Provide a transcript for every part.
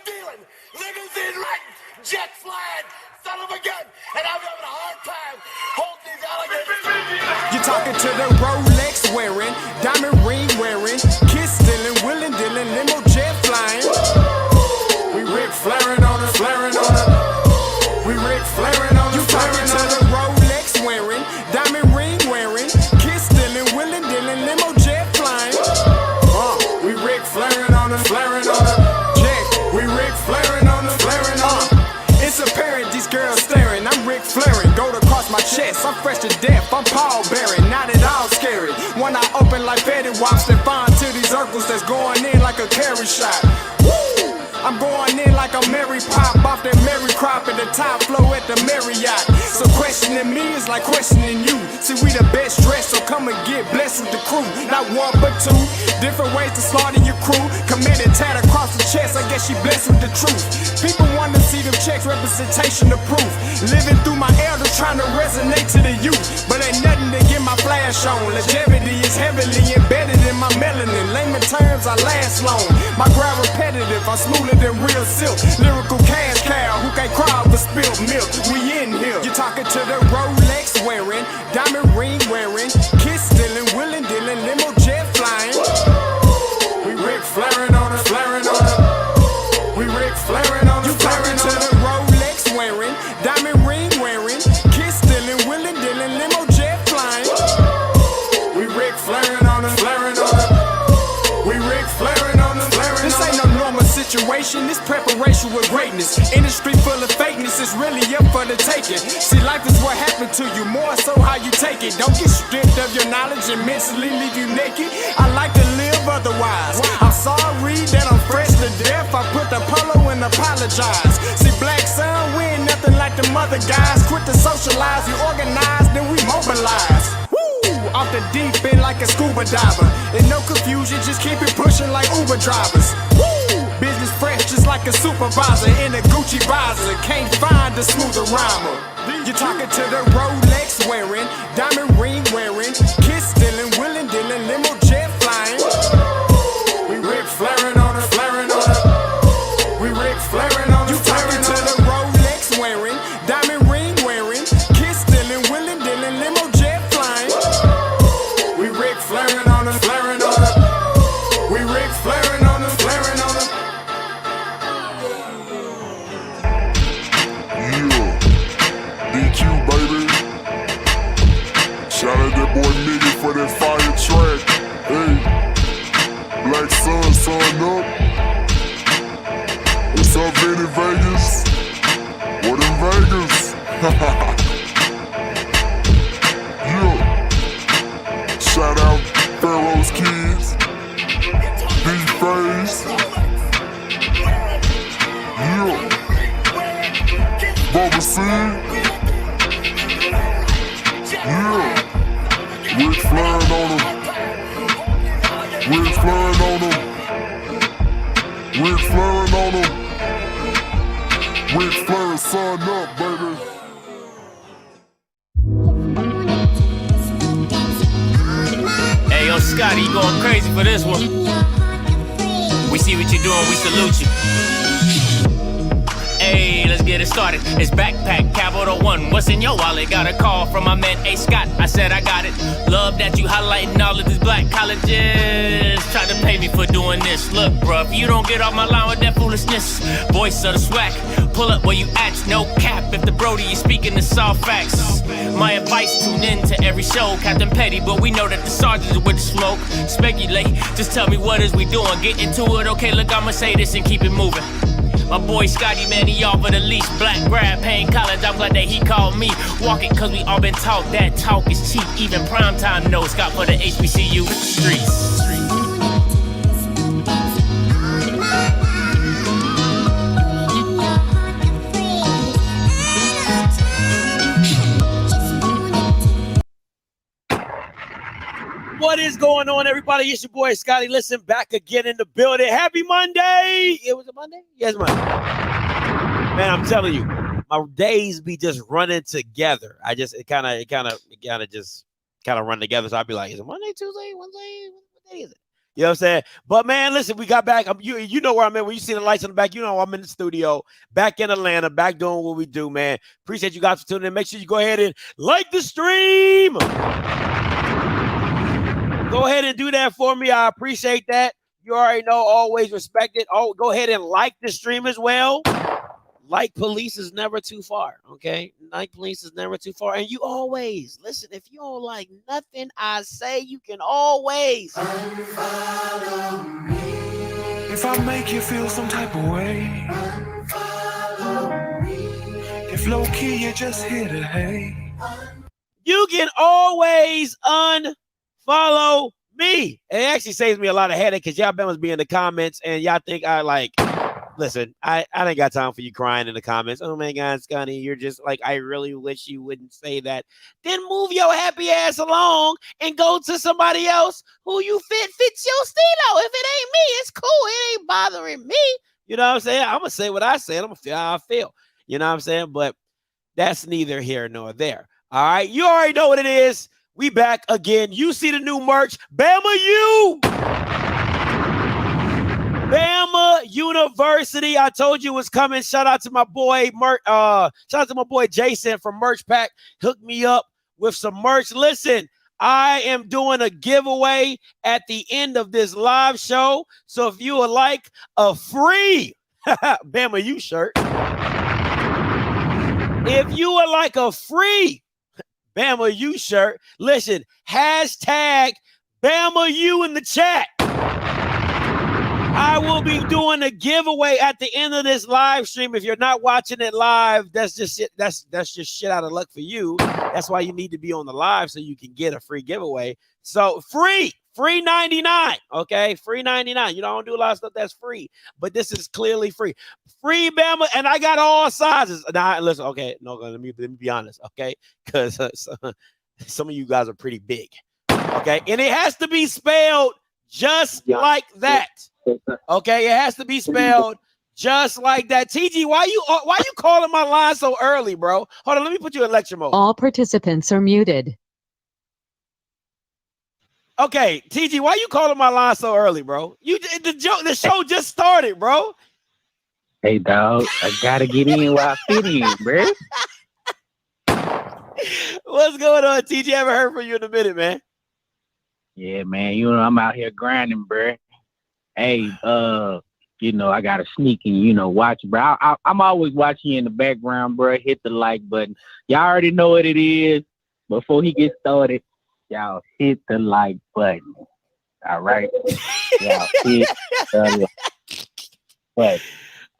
dealing, limousine riding, jet flying, son of a gun, and I'm having a hard time holding these alligators. You're talking to the Rolex wearing, diamond ring wearing, kiss stealing, willing dealing, limo jet flying. We Rick flaring on us, flaring on us. We Rick flaring on us. You talking to the Rolex wearing, diamond ring wearing, kiss stealing, willing dealing, limo jet flying. We Rick flaring on us, flaring on us. Jack, we Rick flaring on us, flaring on us. It's apparent these girls staring. I'm Rick flaring, gold across my chest. I'm fresh to death. I'm Paul Bearing, not at all scary. When I open like Betty Wops, they find to these circles that's going in like a carry shot. Woo! I'm going in like a Mary Pop off that Mary Crop at the top flow at the Marriott. So questioning me is like questioning you. See, we the best dressed, so come and get blessed with the crew. Not one but two, different ways to slaughter your crew. Committed tat across the chest, I guess she blessed with the truth. People want to see them checks, representation of proof. Living through my elders, trying to resonate to the youth. But ain't nothing to get my flash on. Longevity is heavily embedded in my melanin. Layman terms, I last long. My grind repetitive, I'm smoother than real silk. Lyrical cash cow, who can't cry over spilled milk. We in here. You're talking to the Rolex wearing, diamond ring wearing, kiss stealing, willing dealing, limo jet flying. We Rick flaring on us, flaring on us. We Rick flaring on us, flaring on us. You talking to the Rolex wearing, diamond ring wearing, kiss stealing, willing dealing, limo jet flying. We Rick flaring on us, flaring on us. We Rick flaring on us, flaring on us. This ain't no normal situation, this preparation with greatness. Industry full of fakeness, it's really up for the taking. See, life is what happened to you, more so how you take it. Don't get stripped of your knowledge and mentally leave you naked. I like to live otherwise. I'm sorry that I'm fresh to death. I put the polo and apologize. See, black son, we ain't nothing like the mother guys. Quit to socialize, we organize, then we mobilize. Off the deep end like a scuba diver. And no confusion, just keep it pushing like Uber drivers. Woo! Business fresh just like a supervisor in a Gucci visor. Can't find a smoother rhymer. You're talking to the Rolex wearing, diamond ring wearing, kiss stealing, willing dealing, limo jet flying. We Rick flaring on us, flaring on us. We Rick flaring on us. You talking to the Rolex wearing, diamond ring wearing, kiss stealing, willing dealing, limo jet flying. We Rick flaring on us, flaring on us. We Rick flaring on us, flaring on us. Yeah, DQ baby. Shout out that boy Nigga for that fire track. Hey, Black Sun, sun up. What's up, Vinny Vegas? What in Vegas? Yeah. Shout out Pharaoh's Kids, D-Phase, yeah, Bubba C, yeah, Rick flaring on him, Rick flaring on him, Rick flaring on him, Rick flaring, sun up, baby. Hey, yo, Scotty, you going crazy for this one. We see what you're doing, we salute you. Hey, let's get it started. It's backpack, capital one. What's in your wallet? Got a call from my man A. Scott. I said I got it. Love that you highlighting all of these black colleges. Try to pay me for doing this. Look, bruh, if you don't get off my line with that foolishness, voice of the swag, pull up where you at, no cap. If the Brody is speaking the soft facts, my advice, tune in to every show. Captain Petty, but we know that the sergeant is with the smoke. Speculate, just tell me what is we doing. Get into it, okay, look, I'ma say this and keep it moving. My boy Scotty, man, he offered the leash. Black grad, paying college, I'm glad that he called me. Walking, cause we all been taught that talk is cheap. Even primetime knows Scott for the HBCU streets. What is going on, everybody? It's your boy Scotty. Listen, back again in the building. Happy Monday! It was a Monday? Yes, Monday. Man, I'm telling you, my days be just running together. It kind of run together. So I'd be like, is it Monday, Tuesday, Wednesday? What day is it? You know what I'm saying? But man, listen, we got back. You know where I'm at. When you see the lights on the back, you know I'm in the studio, back in Atlanta, back doing what we do, man. Appreciate you guys for tuning in. Make sure you go ahead and like the stream. Go ahead and do that for me. I appreciate that. You already know, always respect it. Oh, go ahead and like the stream as well. Like police is never too far, okay? Like police is never too far. And you always, listen, if you don't like nothing I say, you can always Unfollow me. If I make you feel some type of way, unfollow me. If low key you just here to hate, you can always unfollow me. It actually saves me a lot of headache because y'all must be in the comments and y'all think I like, listen, I ain't got time for you crying in the comments. Oh my God, Scotty, you're just like, I really wish you wouldn't say that. Then move your happy ass along and go to somebody else who you fits your stilo. If it ain't me, it's cool. It ain't bothering me. You know what I'm saying? I'm going to say what I said. I'm going to feel how I feel. You know what I'm saying? But that's neither here nor there. All right. You already know what it is. We back again. You see the new merch. Bama U. Bama University. I told you it was coming. Shout out to my boy Jason from Merch Pack. Hooked me up with some merch. Listen, I am doing a giveaway at the end of this live show. So if you would like a free Bama U shirt, if you would like a free Bama U shirt, listen, hashtag Bama U in the chat. I will be doing a giveaway at the end of this live stream. If you're not watching it live, that's just shit. That's just shit out of luck for you. That's why you need to be on the live so you can get a free giveaway. So free 99. Okay, free 99. You know, I don't do a lot of stuff that's free, but this is clearly free. Free Bama, and I got all sizes. Now, listen, okay, no, let me be honest, okay, because some of you guys are pretty big, okay, and it has to be spelled just like that. Okay, it has to be spelled just like that. TG, why you calling my line so early, bro? Hold on, let me put you in lecture mode. All participants are muted. Okay, TG, why you calling my line so early, bro? The show just started, bro. Hey, dog, I gotta get in while I fit in, bro. What's going on, TG? I haven't heard from you in a minute, man. Yeah, man, you know I'm out here grinding, bro. Hey, you know, I gotta sneak and, you know, watch, bro. I'm always watching you in the background, bro. Hit the like button. Y'all already know what it is. Before he gets started, y'all hit the like button. All right? Y'all hit the like button.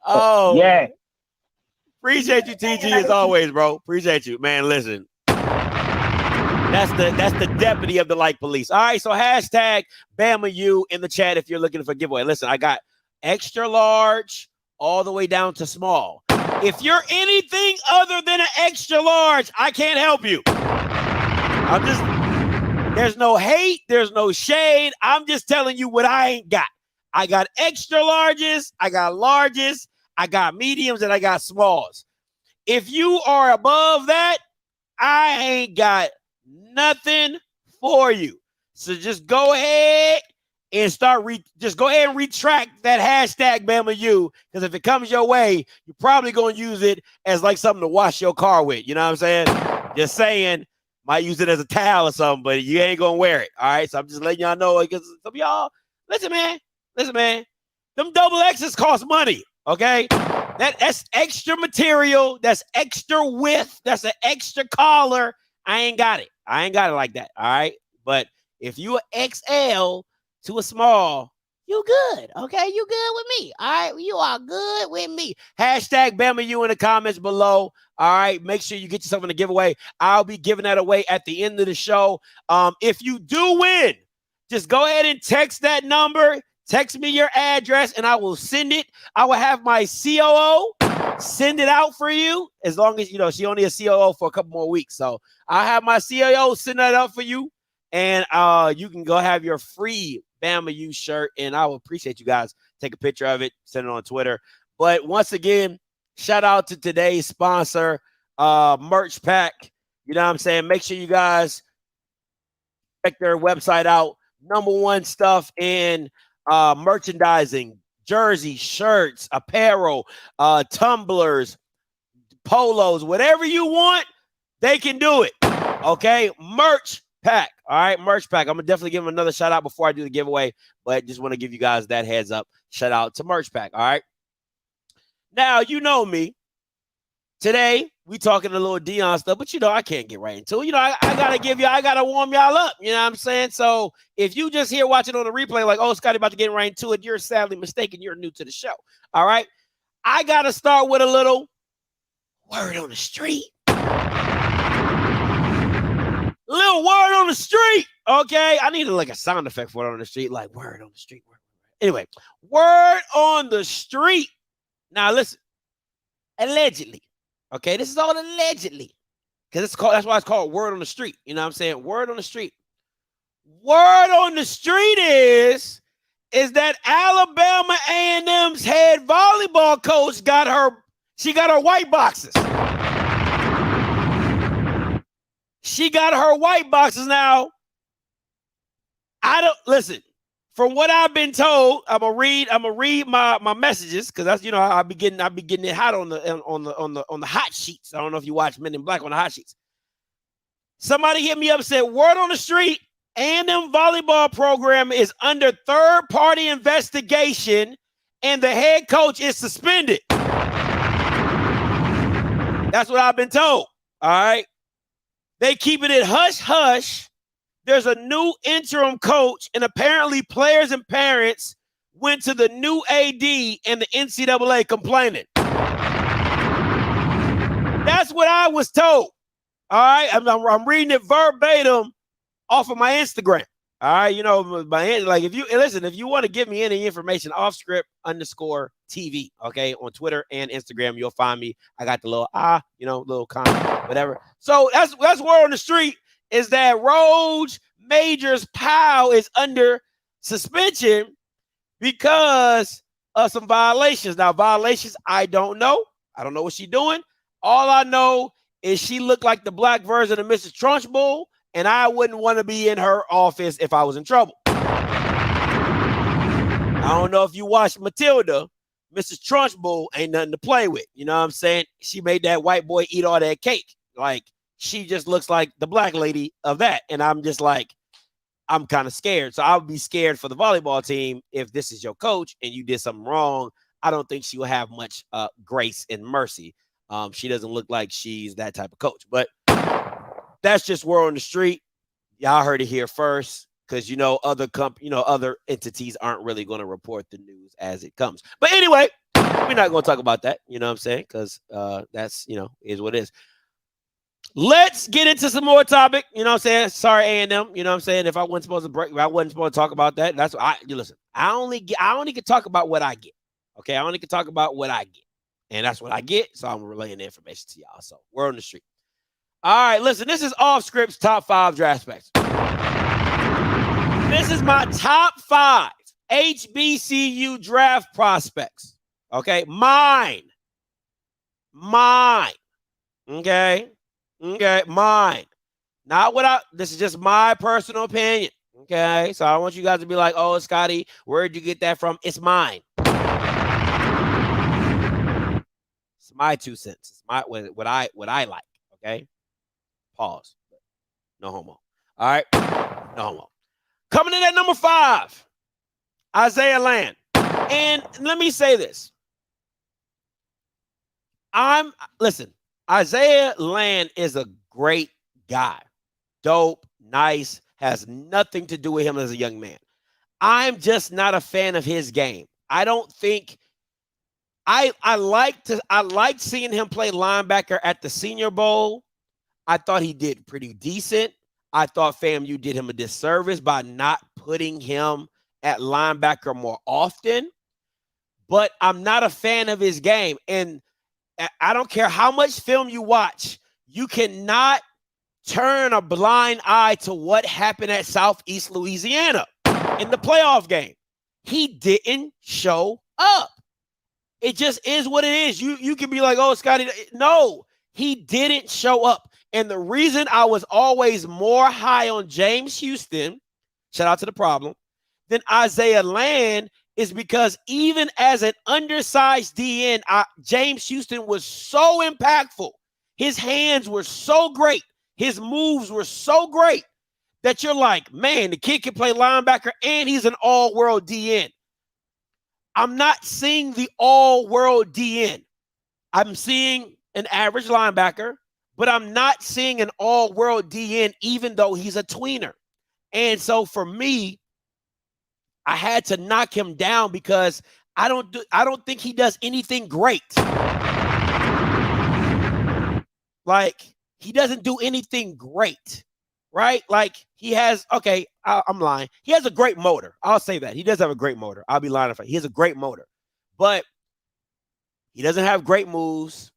Oh, yeah. Appreciate you, TG, as always, bro. Appreciate you, man. Listen. That's the deputy of the like police. All right, so hashtag Bama U in the chat if you're looking for a giveaway. Listen, I got extra large all the way down to small. If you're anything other than an extra large, I can't help you. There's no hate, there's no shade. I'm just telling you what I ain't got. I got extra larges, I got larges, I got mediums, and I got smalls. If you are above that, I ain't got nothing for you. So just go ahead and just go ahead and retract that hashtag Bama U, because if it comes your way, you're probably going to use it as like something to wash your car with. You know what I'm saying? Just saying, might use it as a towel or something, but you ain't going to wear it. All right. So I'm just letting y'all know, because some of y'all, listen, man, them double X's cost money. Okay. That's extra material. That's extra width. That's an extra collar. I ain't got it. I ain't got it like that. All right. But if you are XL to a small, you good. Okay. You good with me. All right. You are good with me. Hashtag Bama U in the comments below. All right. Make sure you get yourself in the giveaway. I'll be giving that away at the end of the show. If you do win, just go ahead and text that number. Text me your address and I will send it. I will have my COO send it out for you, as long as, you know, she only a COO for a couple more weeks. So I'll have my COO send that out for you, and you can go have your free Bama U shirt, and I will appreciate you guys. Take a picture of it, send it on Twitter. But once again, shout out to today's sponsor, Merch Pack. You know what I'm saying? Make sure you guys check their website out. #1 stuff in merchandising, jerseys, shirts, apparel, tumblers, polos, whatever you want, they can do it. Okay, merch pack. All right, merch pack. I'm gonna definitely give them another shout out before I do the giveaway, but just want to give you guys that heads up. Shout out to merch pack. All right. Now you know me. Today we talking a little Deion stuff, but I can't get right into it. I gotta warm y'all up. You know what I'm saying? So if you just here watching on the replay, like, oh, Scotty about to get right into it, you're sadly mistaken. You're new to the show. All right. I gotta start with a little word on the street. Little word on the street. Okay. I needed like a sound effect for it on the street, like word on the street. Anyway, word on the street. Now listen, allegedly. Okay, this is all allegedly. Because that's why it's called word on the street. You know what I'm saying? Word on the street. Word on the street is that Alabama A&M's head volleyball coach got her white boxes. She got her white boxes now. Listen. From what I've been told, I'm gonna read my messages because that's I be getting it hot on the hot sheets. I don't know if you watch Men in Black on the hot sheets. Somebody hit me up and said, word on the street, A&M volleyball program is under third-party investigation and the head coach is suspended. That's what I've been told. All right. They keeping it hush-hush. There's a new interim coach, and apparently players and parents went to the new AD and the NCAA complaining. That's what I was told. All right, I'm reading it verbatim off of my Instagram. All right, if you want to give me any information, offscript_TV, okay, on Twitter and Instagram, you'll find me. I got the little comment, whatever. So that's word on the street. Is that Roge Majors Powell is under suspension because of some violations. Now, violations, I don't know. I don't know what she's doing. All I know is she looked like the black version of Mrs. Trunchbull, and I wouldn't want to be in her office if I was in trouble. I don't know if you watched Matilda. Mrs. Trunchbull ain't nothing to play with. You know what I'm saying? She made that white boy eat all that cake. Like, she just looks like the black lady of that. And I'm just like, I'm kind of scared. So I would be scared for the volleyball team if this is your coach and you did something wrong. I don't think she will have much grace and mercy. She doesn't look like she's that type of coach. But that's just word on the street. Y'all heard it here first because, other entities aren't really going to report the news as it comes. But anyway, we're not going to talk about that. You know what I'm saying? Because that's, is what it is. Let's get into some more topic. You know what I'm saying? Sorry, A&M. You know what I'm saying? If I wasn't supposed to talk about that. That's what listen. I only can talk about what I get. Okay, I only can talk about what I get, and that's what I get. So I'm relaying the information to y'all. So we're on the street. All right, listen. This is Off Script's top 5 draft specs. This is my top 5 HBCU draft prospects. Okay, mine. Okay, mine. Not this is just my personal opinion. Okay, so I want you guys to be like, oh, Scotty, where'd you get that from? It's mine. It's my 2 cents. It's what I like. Okay, pause. No homo. All right, no homo. Coming in at number 5, Isaiah Land. And let me say this. Listen. Isaiah Land is a great guy. Dope, nice, has nothing to do with him as a young man. I'm just not a fan of his game. I don't think I liked seeing him play linebacker at the Senior Bowl. I thought he did pretty decent. I thought FAMU did him a disservice by not putting him at linebacker more often. But I'm not a fan of his game. And I don't care how much film you watch, you cannot turn a blind eye to what happened at Southeast Louisiana in the playoff game. He didn't show up. It just is what it is. You can be like, oh, Scotty. No, he didn't show up. And the reason I was always more high on James Houston Shout out to the problem. Then Isaiah Land is because even as an undersized DN, James Houston was so impactful. His hands were so great. His moves were so great that you're like, man, the kid can play linebacker and he's an all-world DN. I'm not seeing the all-world DN. I'm seeing an average linebacker, but I'm not seeing an all-world DN even though he's a tweener. And so for me, I had to knock him down because I don't think he does anything great. Like, he doesn't do anything great, right? Like, he has, okay, I'm lying. He has a great motor. I'll say that. He does have a great motor. I'll be lying if he has a great motor. But he doesn't have great moves.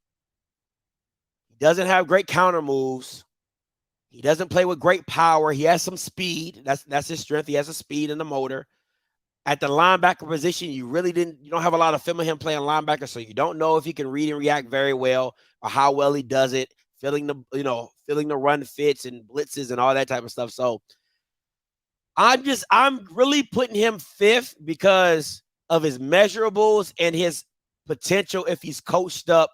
He doesn't have great counter moves. He doesn't play with great power. He has some speed. That's his strength. He has a speed and the motor. At the linebacker position, you don't have a lot of film of him playing linebacker, so you don't know if he can read and react very well or how well he does it, filling the run fits and blitzes and all that type of stuff. So I'm really putting him 5th because of his measurables and his potential if he's coached up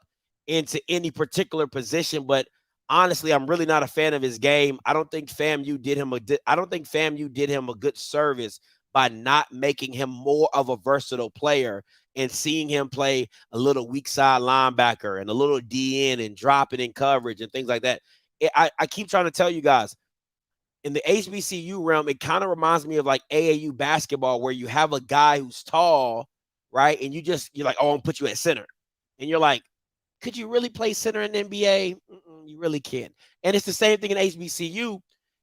into any particular position. But honestly, I'm really not a fan of his game. I don't think FAMU did him a good service by not making him more of a versatile player and seeing him play a little weak side linebacker and a little DN and dropping in coverage and things like that. I keep trying to tell you guys, in the HBCU realm, it kind of reminds me of like AAU basketball where you have a guy who's tall, right? And you're like, oh, I'm gonna put you at center. And you're like, could you really play center in the NBA? You really can't. And it's the same thing in HBCU.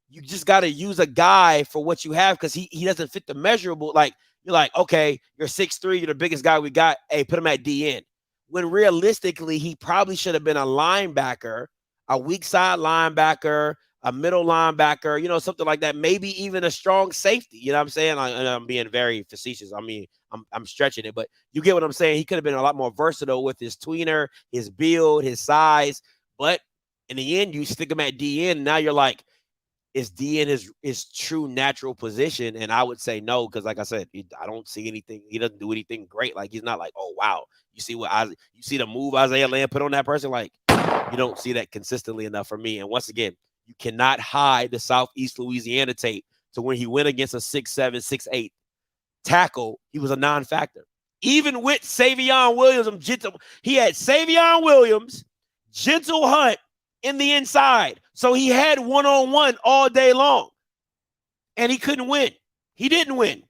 You just got to use a guy for what you have because he doesn't fit the measurable. Like, you're like, okay, you're 6'3", you're the biggest guy we got. Hey, put him at DN. When realistically, he probably should have been a linebacker, a weak side linebacker, a middle linebacker, something like that. Maybe even a strong safety. You know what I'm saying? I'm being very facetious. I mean, I'm stretching it, but you get what I'm saying. He could have been a lot more versatile with his tweener, his build, his size. But in the end, you stick him at DN, and now you're like, is DN his true natural position? And I would say no, because like I said, I don't see anything. He doesn't do anything great. Like, he's not like, oh wow, you see the move Isaiah Land put on that person. Like, you don't see that consistently enough for me. And once again, you cannot hide the Southeast Louisiana tape to when he went against a 6'7", 6'8" tackle. He was a non-factor. Even with Savion Williams, he had Savion Williams, Gentle Hunt in the inside. So he had one-on-one all day long. And he couldn't win. He didn't win.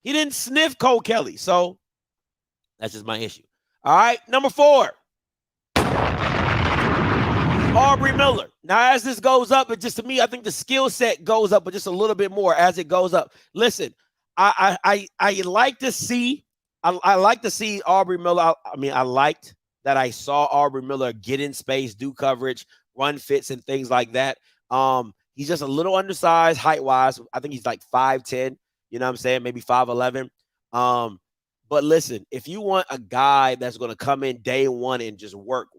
He didn't sniff Cole Kelly. So that's just my issue. All right, number 4. Aubrey Miller. Now, as this goes up, it just, to me, I think the skill set goes up, but just a little bit more as it goes up. Listen, I like to see Aubrey Miller. I liked that I saw Aubrey Miller get in space, do coverage, run fits, and things like that. He's just a little undersized height-wise. I think he's like 5'10", you know what I'm saying? Maybe 5'11". But listen, if you want a guy that's going to come in day one and just work,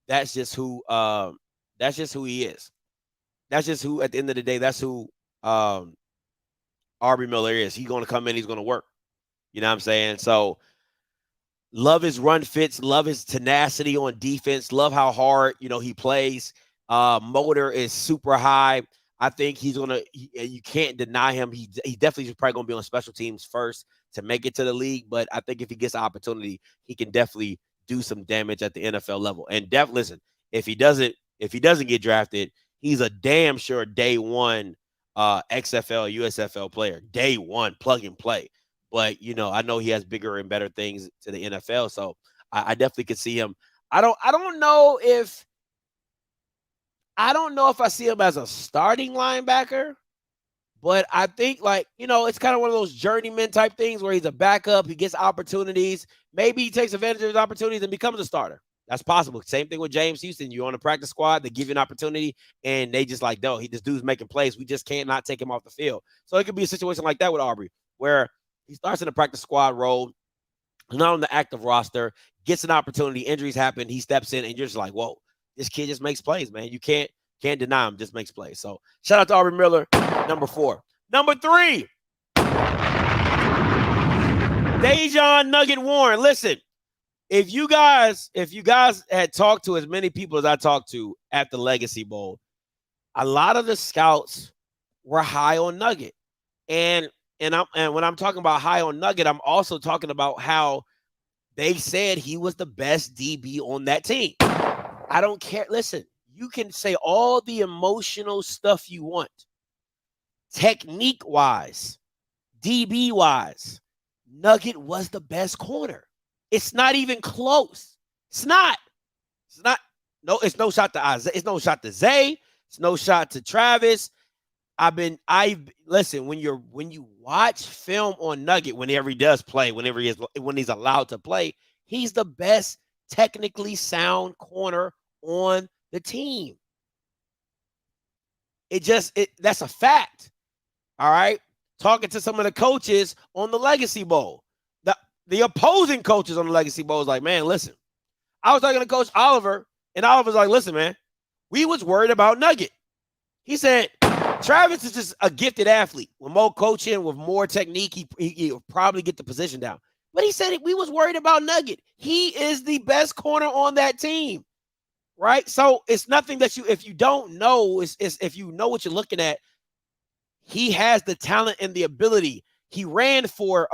that's just who he is. That's just who, at the end of the day, that's who Aubrey Miller is. He's going to come in, he's going to work. You know what I'm saying? So love his run fits, love his tenacity on defense, love how hard, he plays. Motor is super high. I think you can't deny him. He definitely is probably going to be on special teams first to make it to the league. But I think if he gets the opportunity, he can definitely do some damage at the NFL level. And listen, if he doesn't get drafted, he's a damn sure day one XFL, USFL player. Day one, plug and play. But, I know he has bigger and better things to the NFL. So I definitely could see him. I don't know if I see him as a starting linebacker, but I think it's kind of one of those journeyman type things where he's a backup. He gets opportunities. Maybe he takes advantage of his opportunities and becomes a starter. That's possible. Same thing with James Houston. You're on the practice squad. They give you an opportunity, and they just like, no, this dude's making plays. We just can't not take him off the field. So it could be a situation like that with Aubrey, where he starts in the practice squad role, not on the active roster, gets an opportunity, injuries happen, he steps in, and you're just like, whoa, this kid just makes plays, man. You can't deny him, just makes plays. So shout out to Aubrey Miller. Number 4. Number 3. Deion Nugget Warren. Listen, if you guys had talked to as many people as I talked to at the Legacy Bowl, a lot of the scouts were high on Nugget. And when I'm talking about high on Nugget, I'm also talking about how they said he was the best DB on that team. I don't care. Listen, you can say all the emotional stuff you want. Technique-wise, DB-wise, Nugget was the best corner. It's not even close. It's not. No, it's no shot to Isaiah. It's no shot to Zay. It's no shot to Travis. Listen, when you watch film on Nugget, whenever he does play, when he's allowed to play, he's the best technically sound corner on the team. That's a fact. All right. Talking to some of the coaches on the Legacy Bowl, the opposing coaches on the Legacy Bowl was like, man, listen, I was talking to Coach Oliver, and Oliver's like, listen, man, we was worried about Nugget. He said, Travis is just a gifted athlete. With more coaching, with more technique, he'll probably get the position down. But he said we was worried about Nugget. He is the best corner on that team, right? So it's nothing that if you don't know, it's if you know what you're looking at, he has the talent and the ability. He ran for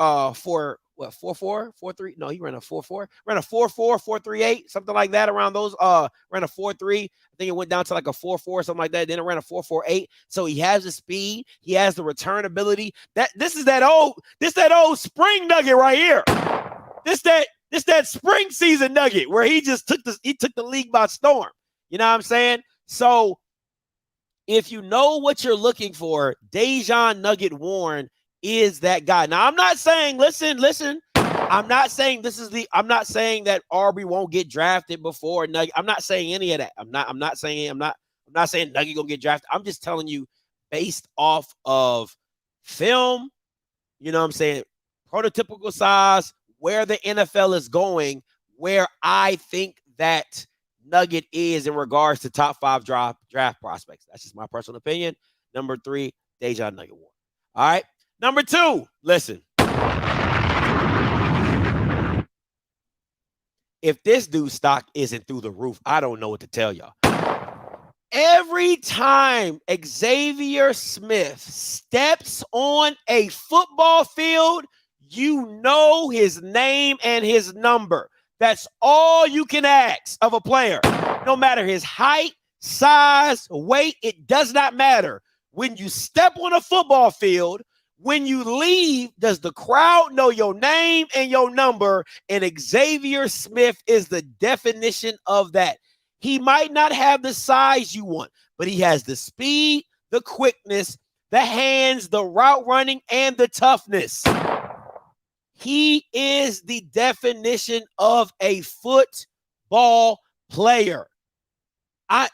what, 4.4, 4.3? No, he ran a 4.4. Ran a 4.4, 4.38, something like that around those. Ran a 4.3. I think it went down to like a 4.4, something like that. Then it ran a 4.48. So he has the speed. He has the return ability. This is that old spring Nugget right here. This that spring season Nugget where he just took the league by storm. You know what I'm saying? So if you know what you're looking for, Deion Nugget Warren is that guy. Now, I'm not saying, listen. I'm not saying that Aubrey won't get drafted before Nugget. I'm not saying any of that. I'm not saying Nugget gonna get drafted. I'm just telling you based off of film, you know what I'm saying, prototypical size, where the NFL is going, where I think that Nugget is in regards to top 5 draft prospects. That's just my personal opinion. Number 3, Deion Nugget Warren. All right. Number 2, listen. If this dude's stock isn't through the roof, I don't know what to tell y'all. Every time Xavier Smith steps on a football field, you know his name and his number. That's all you can ask of a player. No matter his height, size, weight, it does not matter. When you step on a football field, when you leave, does the crowd know your name and your number? And Xavier Smith is the definition of that. He might not have the size you want, but he has the speed, the quickness, the hands, the route running, and the toughness. He is the definition of a football player. I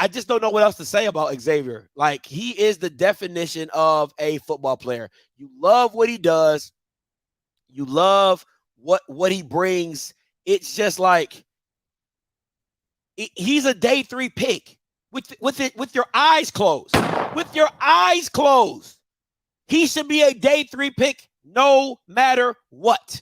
just don't know what else to say about Xavier. Like, he is the definition of a football player. You love what he does. You love what he brings. It's just like he's a day 3 pick with your eyes closed. With your eyes closed. He should be a day 3 pick no matter what.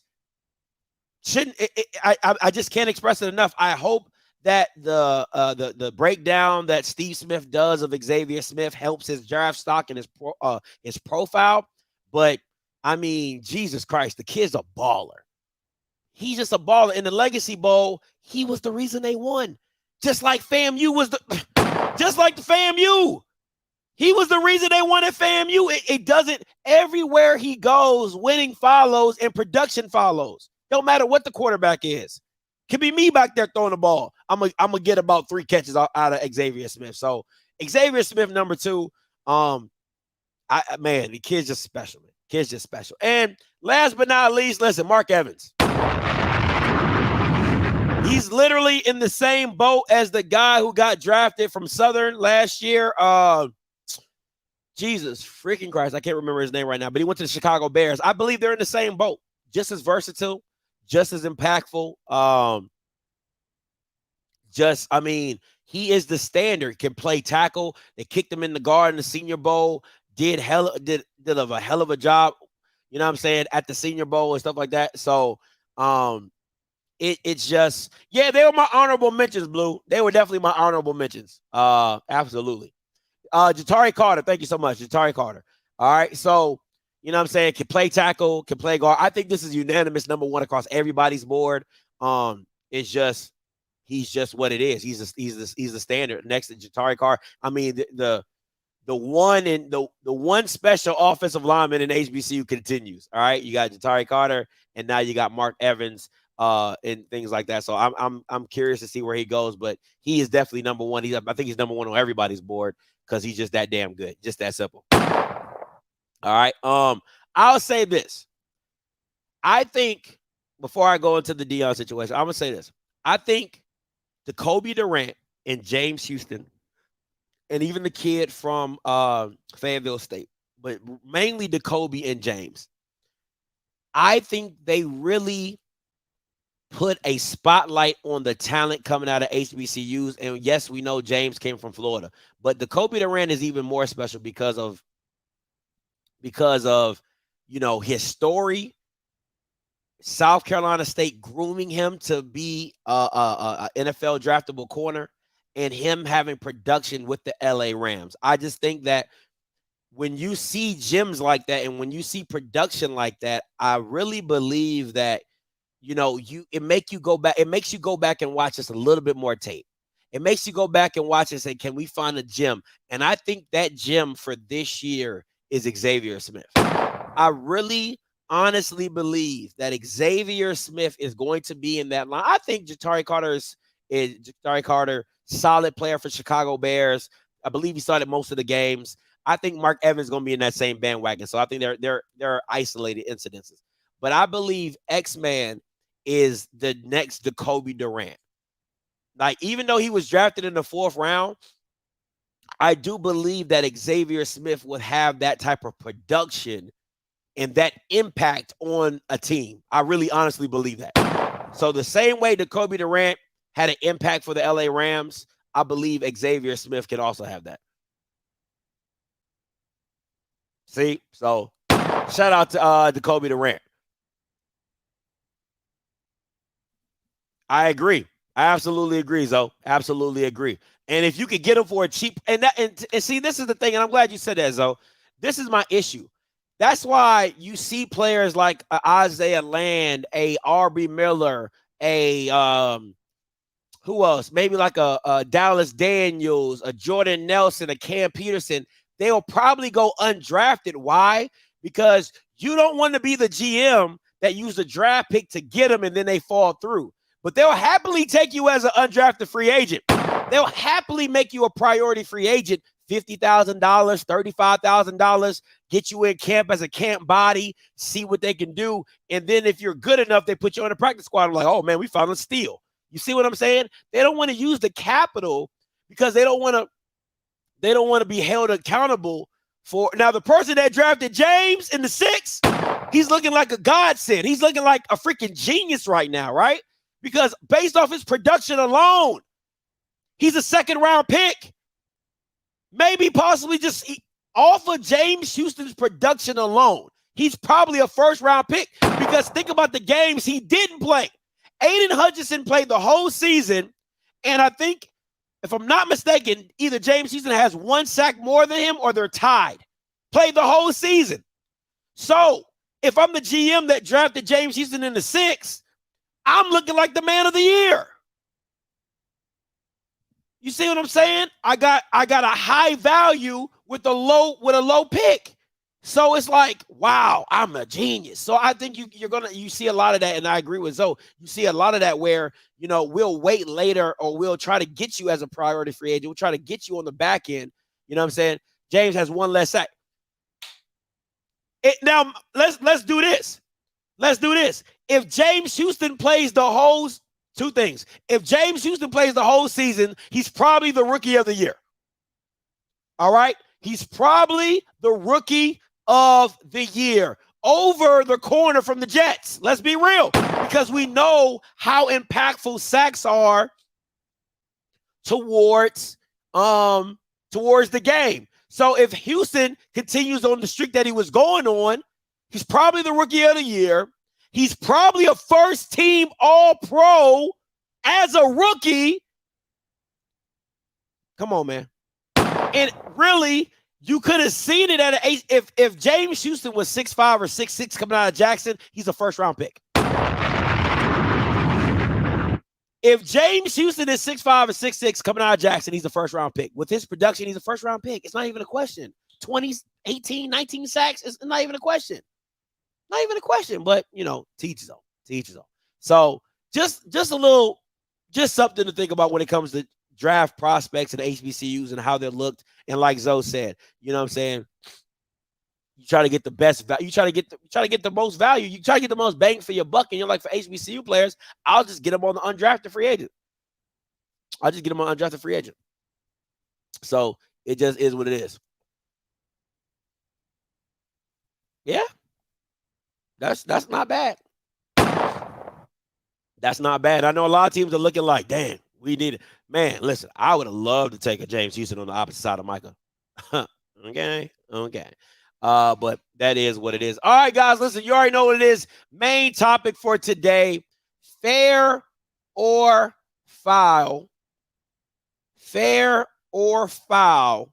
I just can't express it enough. I hope that the breakdown that Steve Smith does of Xavier Smith helps his draft stock and his profile. But I mean, Jesus Christ, the kid's a baller. He's just a baller. In the Legacy Bowl, he was the reason they won. Just like FAMU was just like the FAMU. He was the reason they won at FAMU. It doesn't, everywhere he goes, winning follows and production follows. Don't matter what the quarterback is. Could be me back there throwing the ball. I'm gonna get about 3 catches out of Xavier Smith. So Xavier Smith, number 2. Man, the kid's just special, man. Kid's just special. And last but not least, listen, Mark Evans. He's literally in the same boat as the guy who got drafted from Southern last year. Jesus freaking Christ, I can't remember his name right now, but he went to the Chicago Bears. I believe they're in the same boat. Just as versatile, just as impactful. He is the standard. Can play tackle. They kicked him in the guard in the Senior Bowl. Did a hell of a job. You know what I'm saying, at the Senior Bowl and stuff like that. So, it's just, yeah, they were my honorable mentions, Blue. They were definitely my honorable mentions. Absolutely. Jatari Carter, thank you so much, Jatari Carter. All right, so you know what I'm saying, can play tackle, can play guard. I think this is unanimous number one across everybody's board. It's just he's just what it is. He's the standard next to Jatari Carter. I mean, the one special offensive lineman in HBCU continues. All right, you got Jatari Carter, and now you got Mark Evans, and things like that. So I'm curious to see where he goes, but he is definitely number one. I think he's number one on everybody's board because he's just that damn good, just that simple. All right. I'll say this. I think before I go into the Deion situation, I'm gonna say this. I think Jacoby Durant and James Houston, and even the kid from Fayetteville State, but mainly Jacoby and James, I think they really put a spotlight on the talent coming out of HBCUs. And yes, we know James came from Florida, but Jacoby Durant is even more special because of his story. South Carolina State grooming him to be a NFL draftable corner, and him having production with the LA Rams. I just think that when you see gems like that and when you see production like that, I really believe that it makes you go back and watch just a little bit more tape. It makes you go back and watch and say, can we find a gem? And I think that gem for this year is Xavier Smith. I really honestly believe that Xavier Smith is going to be in that line. I think Jatari Carter, solid player for Chicago Bears. I believe he started most of the games. I think Mark Evans is going to be in that same bandwagon. So I think they're isolated incidences. But I believe X-Man is the next Jacoby Durant. Like, even though he was drafted in the 4th round, I do believe that Xavier Smith would have that type of production and that impact on a team. I really honestly believe that. So the same way Jacoby Durant had an impact for the LA Rams, I believe Xavier Smith can also have that. See? So shout out to Jacoby Durant. I agree. I absolutely agree, Zoe. Absolutely agree. And if you could get him for a cheap, and see, this is the thing, and I'm glad you said that, Zoe. This is my issue. That's why you see players like Isaiah Land, a R.B. Miller, a who else? Maybe like a Dallas Daniels, a Jordan Nelson, a Cam Peterson. They'll probably go undrafted. Why? Because you don't want to be the GM that used a draft pick to get them and then they fall through. But they'll happily take you as an undrafted free agent. They'll happily make you a priority free agent, $50,000, $35,000, get you in camp as a camp body, see what they can do. And then if you're good enough, they put you on the practice squad. I'm like, oh, man, we found a steal. You see what I'm saying? They don't want to use the capital because they don't want to be held accountable for. Now, the person that drafted James in the 6th, he's looking like a godsend. He's looking like a freaking genius right now, right? Because based off his production alone, he's a 2nd-round pick. Maybe possibly just off of James Houston's production alone, he's probably a 1st-round pick because think about the games he didn't play. Aiden Hutchinson played the whole season, and I think, if I'm not mistaken, either James Houston has 1 sack more than him or they're tied. Played the whole season. So if I'm the GM that drafted James Houston in the 6th, I'm looking like the man of the year. You see what I'm saying? I got a high value with a low pick. So it's like, wow, I'm a genius. So I think you see a lot of that, and I agree with Zoe. You see a lot of that where, we'll wait later or we'll try to get you as a priority free agent. We'll try to get you on the back end. You know what I'm saying? James has 1 less sack. Now let's do this. Let's do this. If James Houston plays the whole 2 things. If James Houston plays the whole season, he's probably the rookie of the year. All right? He's probably the rookie of the year over the corner from the Jets. Let's be real, because we know how impactful sacks are towards the game. So if Houston continues on the streak that he was going on, he's probably the rookie of the year. He's probably a first-team All-Pro as a rookie. Come on, man. And really, you could have seen it at an if James Houston was 6'5" or 6'6" coming out of Jackson, he's a first-round pick. If James Houston is 6'5" or 6'6" coming out of Jackson, he's a first-round pick. With his production, he's a first-round pick. It's not even a question. 20, 18, 19 sacks, it's not even a question. Not even a question, but, teach his own. Teach his own. So just something to think about when it comes to draft prospects and HBCUs and how they're looked. And like Zoe said, you know what I'm saying? You try to get the best value. You try to get the most value. You try to get the most bang for your buck. And you're like, for HBCU players, I'll just get them on the undrafted free agent. So it just is what it is. Yeah. That's not bad. That's not bad. I know a lot of teams are looking like, damn, we need it. Man, listen, I would have loved to take a James Houston on the opposite side of Micah. Okay. But that is what it is. All right, guys, listen, you already know what it is. Main topic for today, fair or foul. Fair or foul.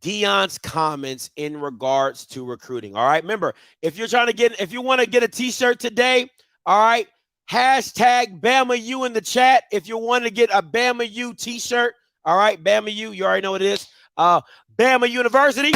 Deion's comments in regards to recruiting. All right. Remember, if you want to get a t-shirt today, all right, hashtag BamaU in the chat. If you want to get a BamaU t-shirt, all right, BamaU, you already know what it is. Bama University.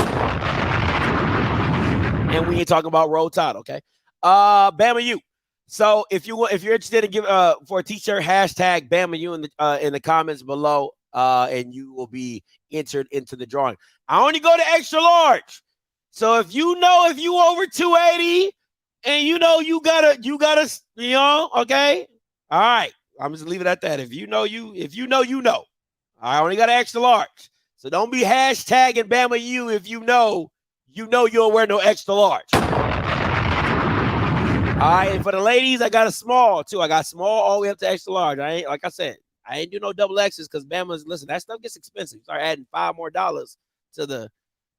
And we ain't talking about Roll Tide, okay? BamaU. So if you're interested in give for a t-shirt, hashtag BamaU in the comments below, and you will be entered into the drawing. I only go to extra large. So if you over 280 and you gotta, okay. All right. I'm just leave it at that. If you know. I only got an extra large. So don't be hashtagging BamaU if you know you don't wear no extra large. All right, and for the ladies, I got a small too. I got small all the way up to extra large. I ain't do no double X's because Bama's, listen, that stuff gets expensive. Start adding $5 more to the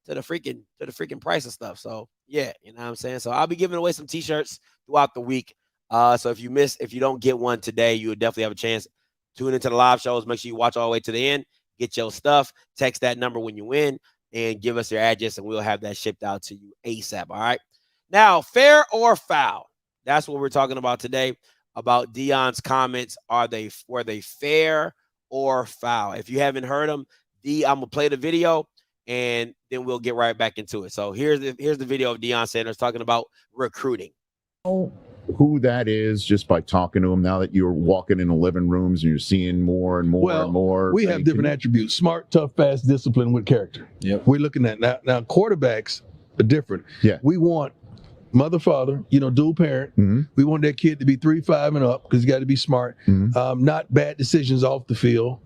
freaking price of stuff. So yeah, you know what I'm saying? So I'll be giving away some t-shirts throughout the week. So if you don't get one today, you would definitely have a chance. Tune into the live shows. Make sure you watch all the way to the end. Get your stuff. Text that number when you win and give us your address, and we'll have that shipped out to you ASAP. All right. Now, fair or foul? That's what we're talking about today. About Deion's comments. Were they fair or foul? If you haven't heard them, I'm gonna play the video and then we'll get right back into it. So here's the video of Deion Sanders talking about recruiting. Who that is just by talking to him now that you're walking in the living rooms and you're seeing more and more and more. We have different attributes: smart, tough, fast, disciplined with character. Yep. We're looking at now quarterbacks are different. Yeah. We want mother, father, dual parent. Mm-hmm. We want that kid to be 3-5 and up because he's got to be smart. Mm-hmm. Not bad decisions off the field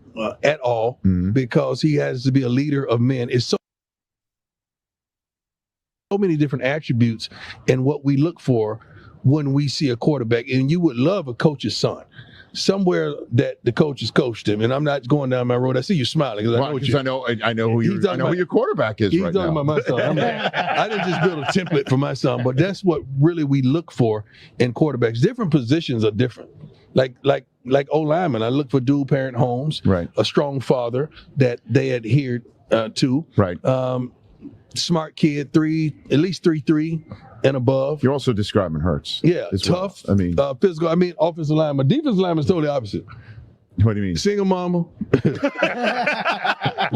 at all, because he has to be a leader of men. It's so many different attributes and what we look for when we see a quarterback. And you would love a coach's son. Somewhere that the coach has coached him, and I'm not going down my road. I see you smiling because I know who your quarterback is right now. He's talking about my son. I didn't just build a template for my son, but that's what really we look for in quarterbacks. Different positions are different. Like O lineman, I look for dual parent homes, right? A strong father that they adhered to, right? Smart kid, at least 3.3 and above. You're also describing Hurts. Yeah, tough. Well. I mean, physical. I mean, offensive lineman. Defensive lineman is totally opposite. What do you mean? Single mama.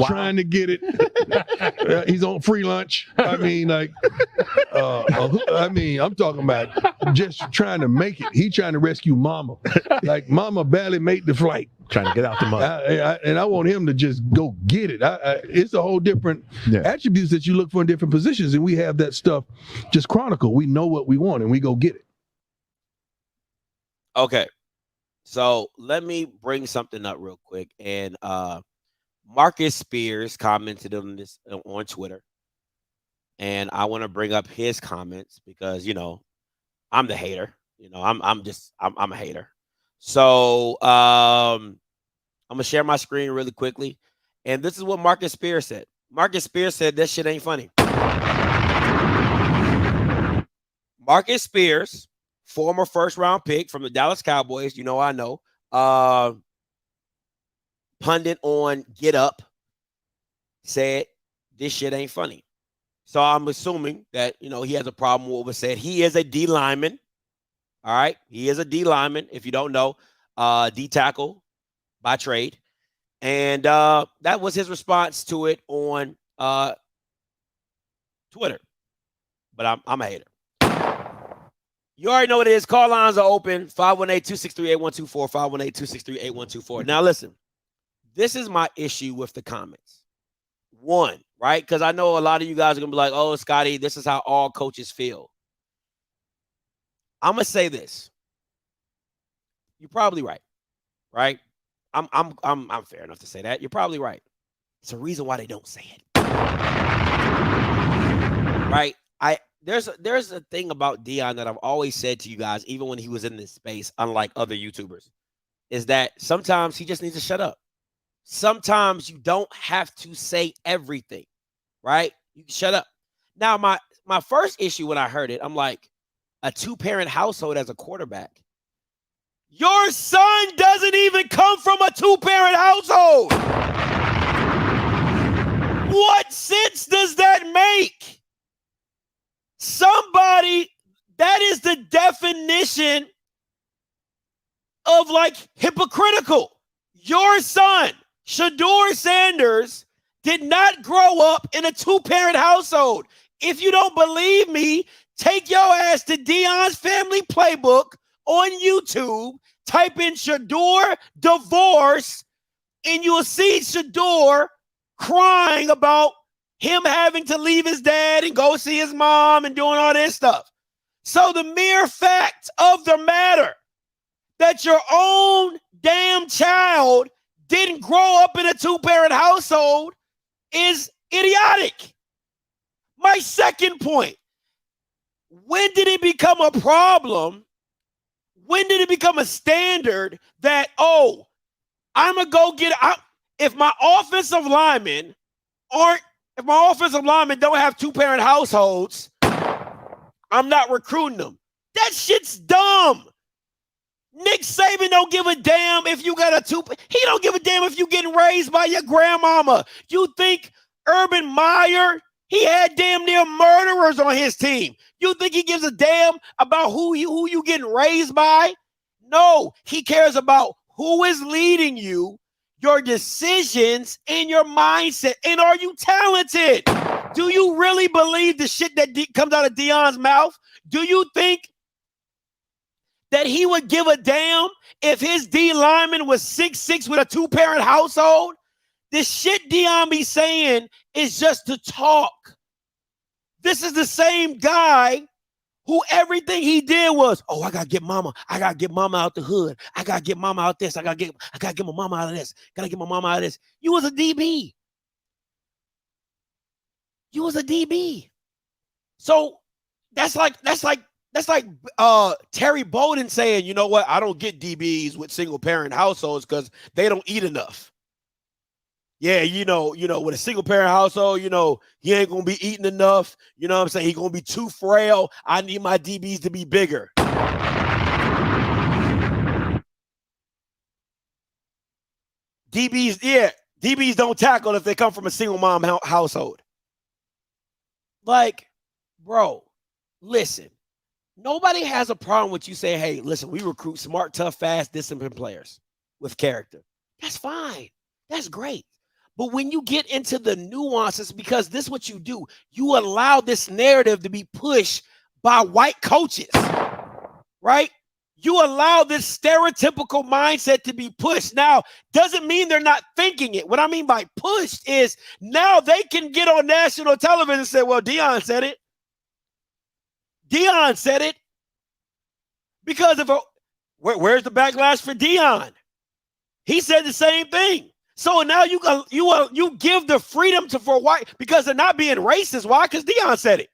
Trying to get it. He's on free lunch. I mean, I'm talking about just trying to make it. He trying to rescue mama. Like mama barely made the flight. Trying to get out the mud. And I want him to just go get it. It's a whole different attributes that you look for in different positions. And we have that stuff just chronicled. We know what we want and we go get it. Okay. So let me bring something up real quick. And Marcus Spears commented on this on Twitter. And I want to bring up his comments because, I'm the hater. I'm a hater. So I'm going to share my screen really quickly. And this is what Marcus Spears said. Marcus Spears said that shit ain't funny. Marcus Spears, former first-round pick from the Dallas Cowboys, I know, pundit on Get Up, said this shit ain't funny. So I'm assuming that, he has a problem with what was said. He is a D lineman. All right. He is a D lineman. If you don't know, D tackle by trade. And that was his response to it on Twitter. But I'm a hater. You already know what it is. Call lines are open. 518-263-8124, 518-263-8124. Now, listen, this is my issue with the comments. One, right? Because I know a lot of you guys are going to be like, oh, Scotty, this is how all coaches feel. I'm going to say this. You're probably right, right? I'm fair enough to say that. You're probably right. It's a reason why they don't say it. Right? There's a thing about Deion that I've always said to you guys, even when he was in this space, unlike other YouTubers, is that sometimes he just needs to shut up. Sometimes you don't have to say everything, right? You can shut up. Now, my first issue when I heard it, I'm like, a two-parent household as a quarterback. Your son doesn't even come from a two-parent household. What sense does that make? Somebody, that is the definition of like hypocritical. Your son, Shedeur Sanders, did not grow up in a two-parent household. If you don't believe me, take your ass to Deion's Family Playbook on YouTube, type in Shedeur divorce, and you'll see Shedeur crying about him having to leave his dad and go see his mom and doing all this stuff. So the mere fact of the matter that your own damn child didn't grow up in a two-parent household is idiotic. My second point, when did it become a problem? When did it become a standard that, oh, I'm going to go get if my offensive linemen don't have two-parent households, I'm not recruiting them. That shit's dumb. Nick Saban don't give a damn if you got he don't give a damn if you getting raised by your grandmama. You think Urban Meyer, he had damn near murderers on his team. You think he gives a damn about who you getting raised by? No, he cares about who is leading you, your decisions, and your mindset. And are you talented? Do you really believe the shit that comes out of Deion's mouth? Do you think that he would give a damn if his D lineman was 6'6" with a two-parent household? The shit Deion be saying is just to talk. This is the same guy who everything he did was, oh, I gotta get mama. I gotta get mama out the hood. I gotta get mama out this. I gotta get my mama out of this. Gotta get my mama out of this. You was a DB. You was a DB. So that's like Terry Bowden saying, you know what? I don't get DBs with single parent households because they don't eat enough. Yeah, you know, with a single parent household, he ain't gonna be eating enough. You know what I'm saying? He's gonna be too frail. I need my DBs to be bigger. DBs don't tackle if they come from a single mom household. Like, bro, listen. Nobody has a problem with you saying, hey, listen, we recruit smart, tough, fast, disciplined players with character. That's fine. That's great. But when you get into the nuances, because this is what you do, you allow this narrative to be pushed by white coaches, right? You allow this stereotypical mindset to be pushed. Now, doesn't mean they're not thinking it. What I mean by pushed is now they can get on national television and say, well, Deion said it. Deion said it. Because where's the backlash for Deion? He said the same thing. So now you give the freedom for white because they're not being racist. Why? Because Deion said it.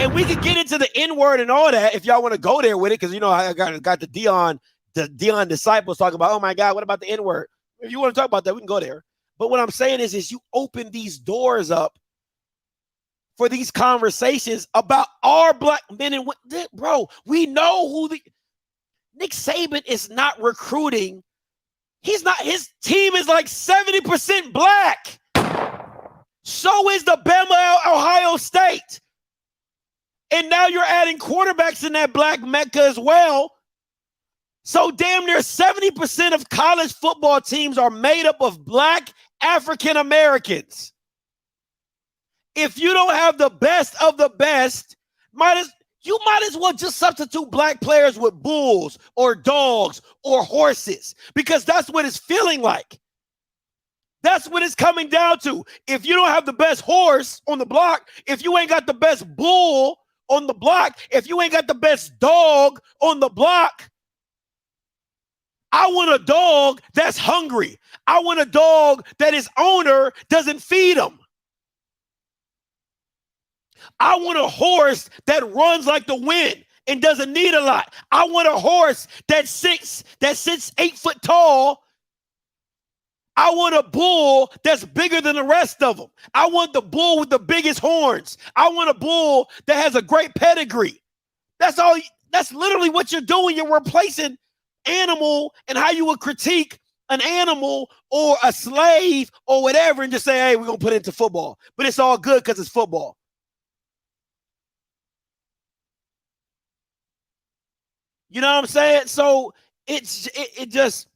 And we could get into the N-word and all that if y'all want to go there with it, because I got the Deion the Deion disciples talking about, oh my God, what about the N-word? If you want to talk about that, we can go there. But what I'm saying is you open these doors up for these conversations about our black men and women. Bro, we know who Nick Saban is not recruiting. His team is like 70% black. So is the Bama Ohio State. And now you're adding quarterbacks in that black mecca as well. So damn near 70% of college football teams are made up of black African Americans. If you don't have the best of the best, you might as well just substitute black players with bulls or dogs or horses, because that's what it's feeling like. That's what it's coming down to. If you don't have the best horse on the block, if you ain't got the best bull on the block, if you ain't got the best dog on the block, I want a dog that's hungry. I want a dog that his owner doesn't feed him. I want a horse that runs like the wind and doesn't need a lot. I want a horse that sits 8 foot tall. I want a bull that's bigger than the rest of them. I want the bull with the biggest horns. I want a bull that has a great pedigree. That's all. That's literally what you're doing. You're replacing animal and how you would critique an animal or a slave or whatever and just say, hey, we're going to put it into football. But it's all good because it's football. You know what I'm saying? So it just,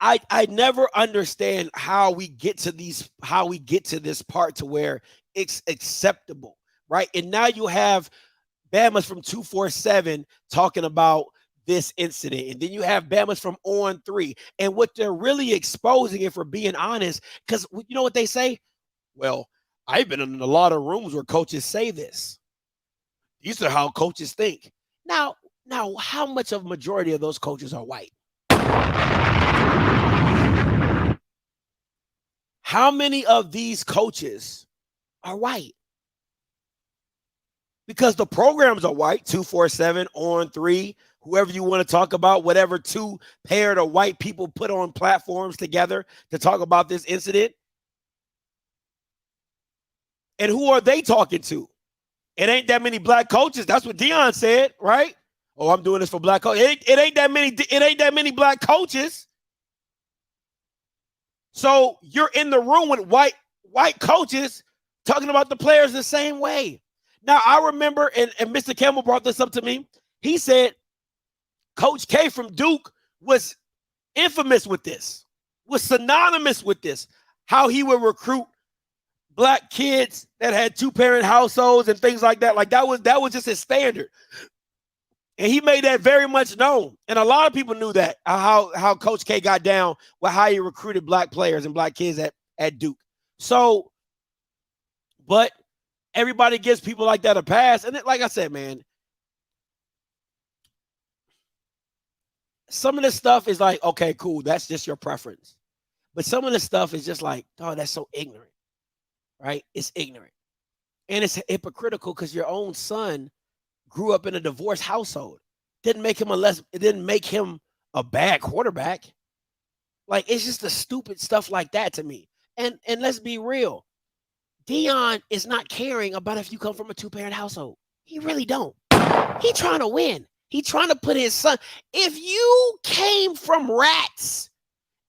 I never understand how we get to this part to where it's acceptable, right? And now you have Bama's from 247 talking about this incident, and then you have Bama's from On 3, and what they're really exposing, if we're being honest, because you know what they say? Well, I've been in a lot of rooms where coaches say this. These are how coaches think. Now, how much of a majority of those coaches are white? How many of these coaches are white? Because the programs are white, 247, On 3, whoever you want to talk about, whatever two paired of white people put on platforms together to talk about this incident. And who are they talking to? It ain't that many black coaches. That's what Deion said, right? Oh, I'm doing this for black coaches. It ain't that many black coaches. So you're in the room with white coaches talking about the players the same way. Now, I remember, and Mr. Campbell brought this up to me. He said Coach K from Duke was infamous with this, was synonymous with this, how he would recruit black kids that had two-parent households and things like that. Like that was just his standard. And he made that very much known. And a lot of people knew that, how Coach K got down with how he recruited black players and black kids at Duke. So, but everybody gives people like that a pass. And like I said, man, some of this stuff is like, okay, cool, that's just your preference. But some of the stuff is just like, oh, that's so ignorant, right? It's ignorant. And it's hypocritical because your own son grew up in a divorced household. It didn't make him a bad quarterback. Like, it's just the stupid stuff like that to me. And let's be real. Deion is not caring about if you come from a two-parent household. He really don't. He trying to win. He trying to put his son. If you came from rats,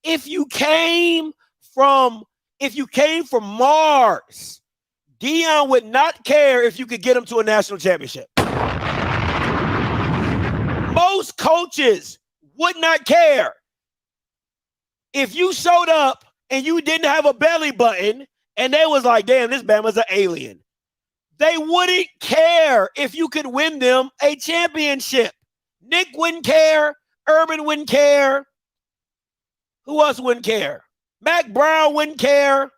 if you came from Mars, Deion would not care if you could get him to a national championship. Most coaches would not care if you showed up and you didn't have a belly button and they was like, damn, this Bama's an alien. They wouldn't care if you could win them a championship. Nick wouldn't care. Urban wouldn't care. Who else wouldn't care? Mac Brown wouldn't care.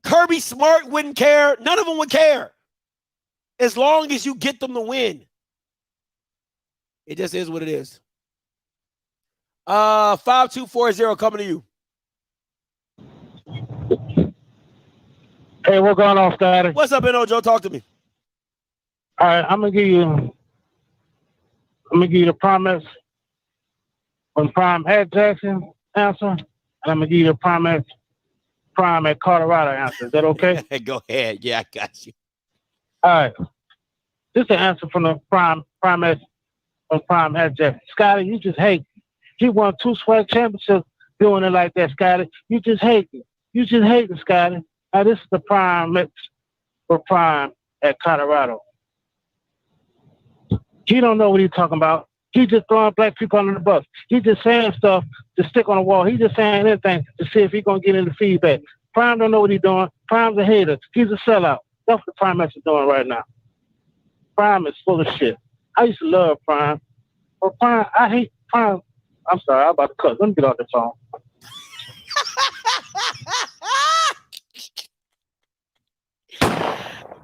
Kirby Smart wouldn't care. None of them would care. As long as you get them to win. It just is what it is. 5240 coming to you. Hey, what's going on, Scotty? What's up, Joe? Talk to me. All right, I'm gonna give you I'm gonna give you the Promise when Prime had Jackson answer, and I'm gonna give you the Prime at Colorado answer. Is that okay? Go ahead. Yeah, I got you. All right. This is the answer from the Prime when Prime had Jackson. Scotty, you just hate. He won 2 swag championships doing it like that, Scotty. You just hate it. You just hate it, Scotty. Now this is the Prime mix for Prime at Colorado. He don't know what he's talking about. He just throwing black people under the bus. He just saying stuff to stick on the wall. He just saying anything to see if he's gonna get any feedback. Prime don't know what he's doing. Prime's a hater. He's a sellout. That's what Prime is doing right now. Prime is full of shit. I used to love Prime. But Prime, I hate Prime. I'm sorry, I'm about to cut. Let me get off the phone.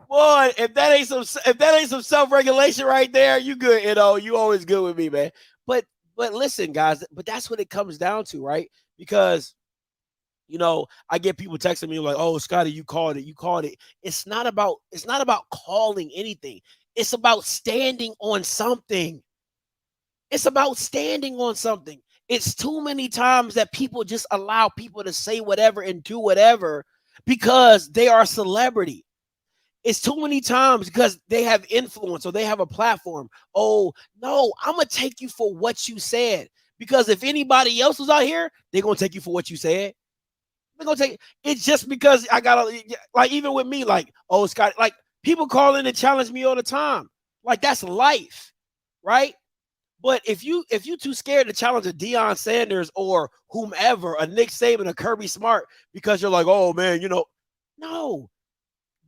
Boy, if that ain't some self-regulation right there, you good, you always good with me, man. But listen, guys, but that's what it comes down to, right? Because I get people texting me like, "Oh, Scotty, you called it. It's not about calling anything. It's about standing on something. It's about standing on something. It's too many times that people just allow people to say whatever and do whatever because they are a celebrity. It's too many times because they have influence or they have a platform. Oh, no, I'm going to take you for what you said. Because if anybody else was out here, they're going to take you for what you said. They're going to take it's just because I got like, even with me, like, oh, Scott, like people call in and challenge me all the time. Like that's life, right? But if you too scared to challenge a Deion Sanders or whomever, a Nick Saban, a Kirby Smart, because you're like, oh man, no.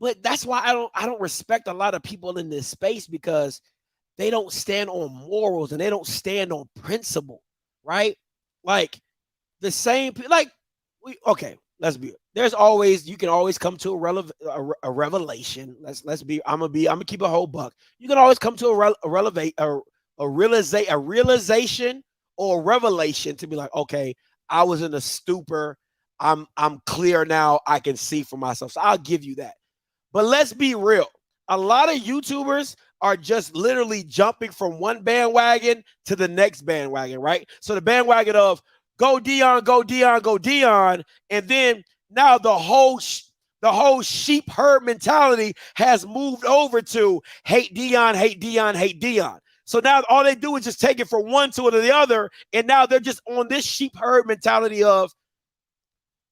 But that's why I don't respect a lot of people in this space because they don't stand on morals and they don't stand on principle, right? Like the same, let's be. There's always you can always come to a revelation. Let's be. I'm gonna keep a whole buck. You can always come to a realization or a revelation to be like, okay, I was in a stupor. I'm clear now. I can see for myself. So I'll give you that. But let's be real. A lot of YouTubers are just literally jumping from one bandwagon to the next bandwagon, right? So the bandwagon of go Deion, go Deion, go Deion, and then now the whole sheep herd mentality has moved over to hate Deion, hate Deion, hate Deion. So now all they do is just take it from one to the other, and now they're just on this sheep herd mentality of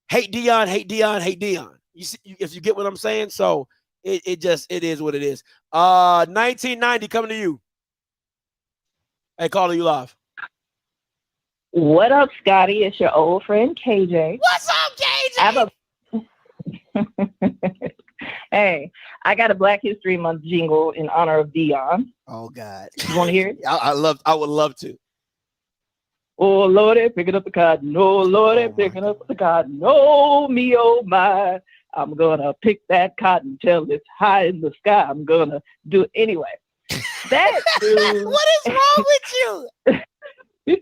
hate Deion, hate Deion, hate Deion. You see, if you get what I'm saying? So it is what it is. 1990 coming to you. Hey, caller, you live. What up, Scotty? It's your old friend KJ. What's up, KJ? Hey, I got a Black History Month jingle in honor of Deion. Oh God, you want to hear it? I would love to. Oh Lordy, picking up the cotton. Oh Lordy, picking up the cotton. Oh me, oh my. I'm gonna pick that cotton till it's high in the sky. I'm gonna do it anyway. That dude. What is wrong with you?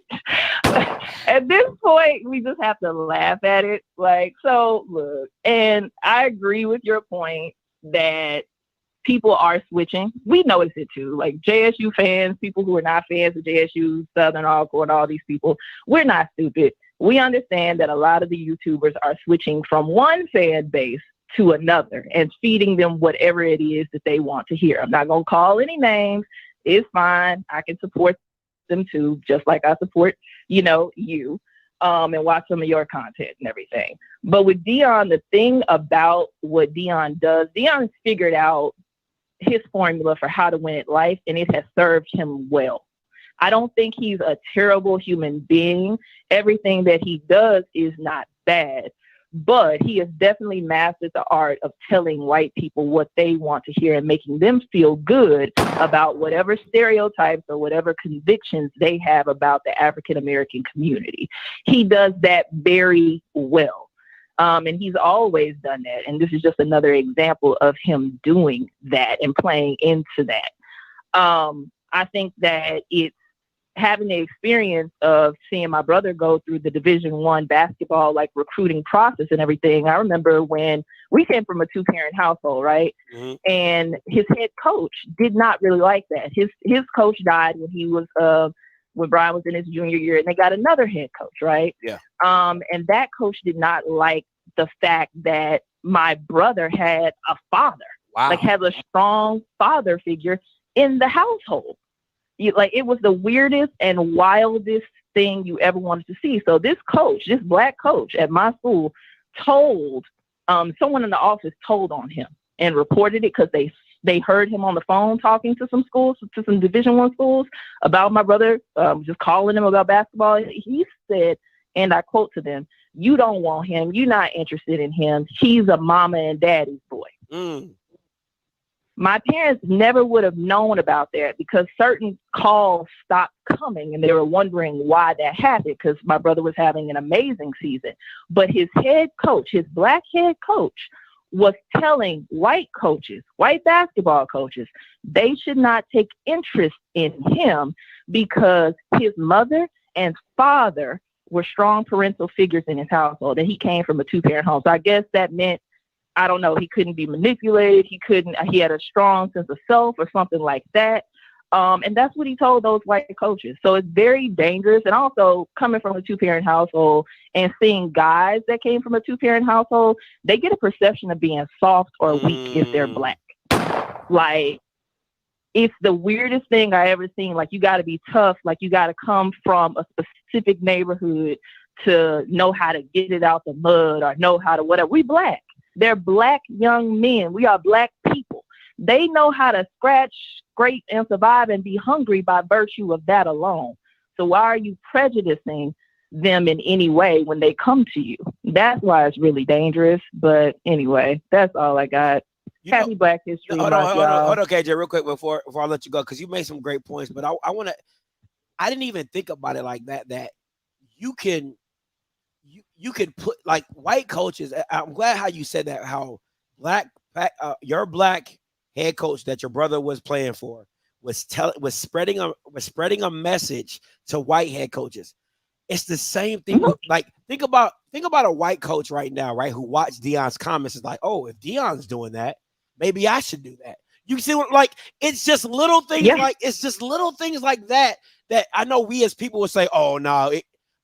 At this point, we just have to laugh at it. Like, so look, and I agree with your point that people are switching. We notice it too. Like JSU fans, people who are not fans of JSU, Southern Alcorn, all these people, we're not stupid. We understand that a lot of the YouTubers are switching from one fan base to another and feeding them whatever it is that they want to hear. I'm not going to call any names. It's fine. I can support them too, just like I support, you, and watch some of your content and everything. But with Deion, the thing about what Deion does, Deion's figured out his formula for how to win at life, and it has served him well. I don't think he's a terrible human being. Everything that he does is not bad, but he has definitely mastered the art of telling white people what they want to hear and making them feel good about whatever stereotypes or whatever convictions they have about the African-American community. He does that very well. And he's always done that. And this is just another example of him doing that and playing into that. I think that it's having the experience of seeing my brother go through the Division I basketball like recruiting process and everything. I remember when we came from a 2-parent household, right? Mm-hmm. And his head coach did not really like that. His coach died when he was when Brian was in his junior year, and they got another head coach, right? Yeah. And that coach did not like the fact that my brother had a father, like had a strong father figure in the household. It was the weirdest and wildest thing you ever wanted to see. So this black coach at my school told someone in the office told on him and reported it because they heard him on the phone talking to some schools, to some Division I schools about my brother, just calling him about basketball. He said, and I quote to them, "You don't want him. You're not interested in him. He's a mama and daddy's boy." Mm. My parents never would have known about that because certain calls stopped coming and they were wondering why that happened because my brother was having an amazing season. But his head coach, his black head coach, was telling white coaches, white basketball coaches, they should not take interest in him because his mother and father were strong parental figures in his household, and he came from a 2-parent home. So I guess that meant, I don't know, he couldn't be manipulated. He had a strong sense of self or something like that. And that's what he told those white coaches. So it's very dangerous. And also coming from a 2-parent household and seeing guys that came from a 2-parent household, they get a perception of being soft or weak if they're black. Like, it's the weirdest thing I ever seen. Like, you got to be tough. Like, you got to come from a specific neighborhood to know how to get it out the mud or know how to whatever. We black. They're black young men. We are black people. They know how to scratch, scrape, and survive and be hungry by virtue of that alone. So why are you prejudicing them in any way when they come to you? That's why it's really dangerous. But anyway, that's all I got. Happy Black History Month, y'all. Hold on, KJ, real quick before I let you go, because you made some great points. But I didn't even think about it like that. That you can put like white coaches. I'm glad how you said that. How your black head coach that your brother was playing for was spreading a message to white head coaches. It's the same thing. Like think about a white coach right now, right? Who watched Deion's comments is like, oh, if Deion's doing that, maybe I should do that. You see what, like, it's just little things like that I know we as people would say, oh no,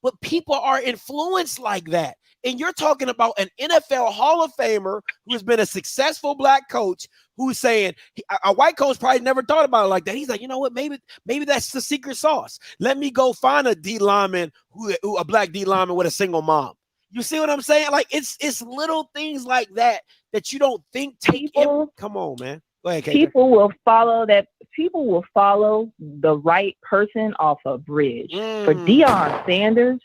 but people are influenced like that. And you're talking about an NFL Hall of Famer who has been a successful black coach who's saying, a white coach probably never thought about it like that. He's like, you know what, maybe that's the secret sauce. Let me go find a D lineman a black D lineman with a single mom. You see what I'm saying? Like, it's little things like that you don't think come on, man. Go ahead, KJ. People will follow the right person off a bridge. For Deion Sanders,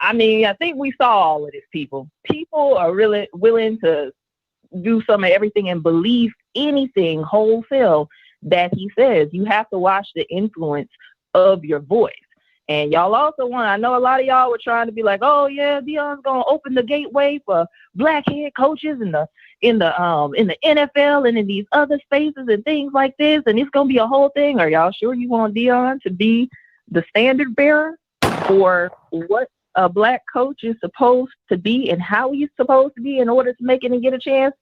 I mean, I think we saw all of this, people. People are really willing to do some of everything and believe anything wholesale that he says. You have to watch the influence of your voice. And y'all also I know a lot of y'all were trying to be like, oh yeah, Deion's gonna open the gateway for black head coaches in the NFL and in these other spaces and things like this, and it's gonna be a whole thing. Are y'all sure you want Deion to be the standard bearer for what a black coach is supposed to be and how he's supposed to be in order to make it and get a chance?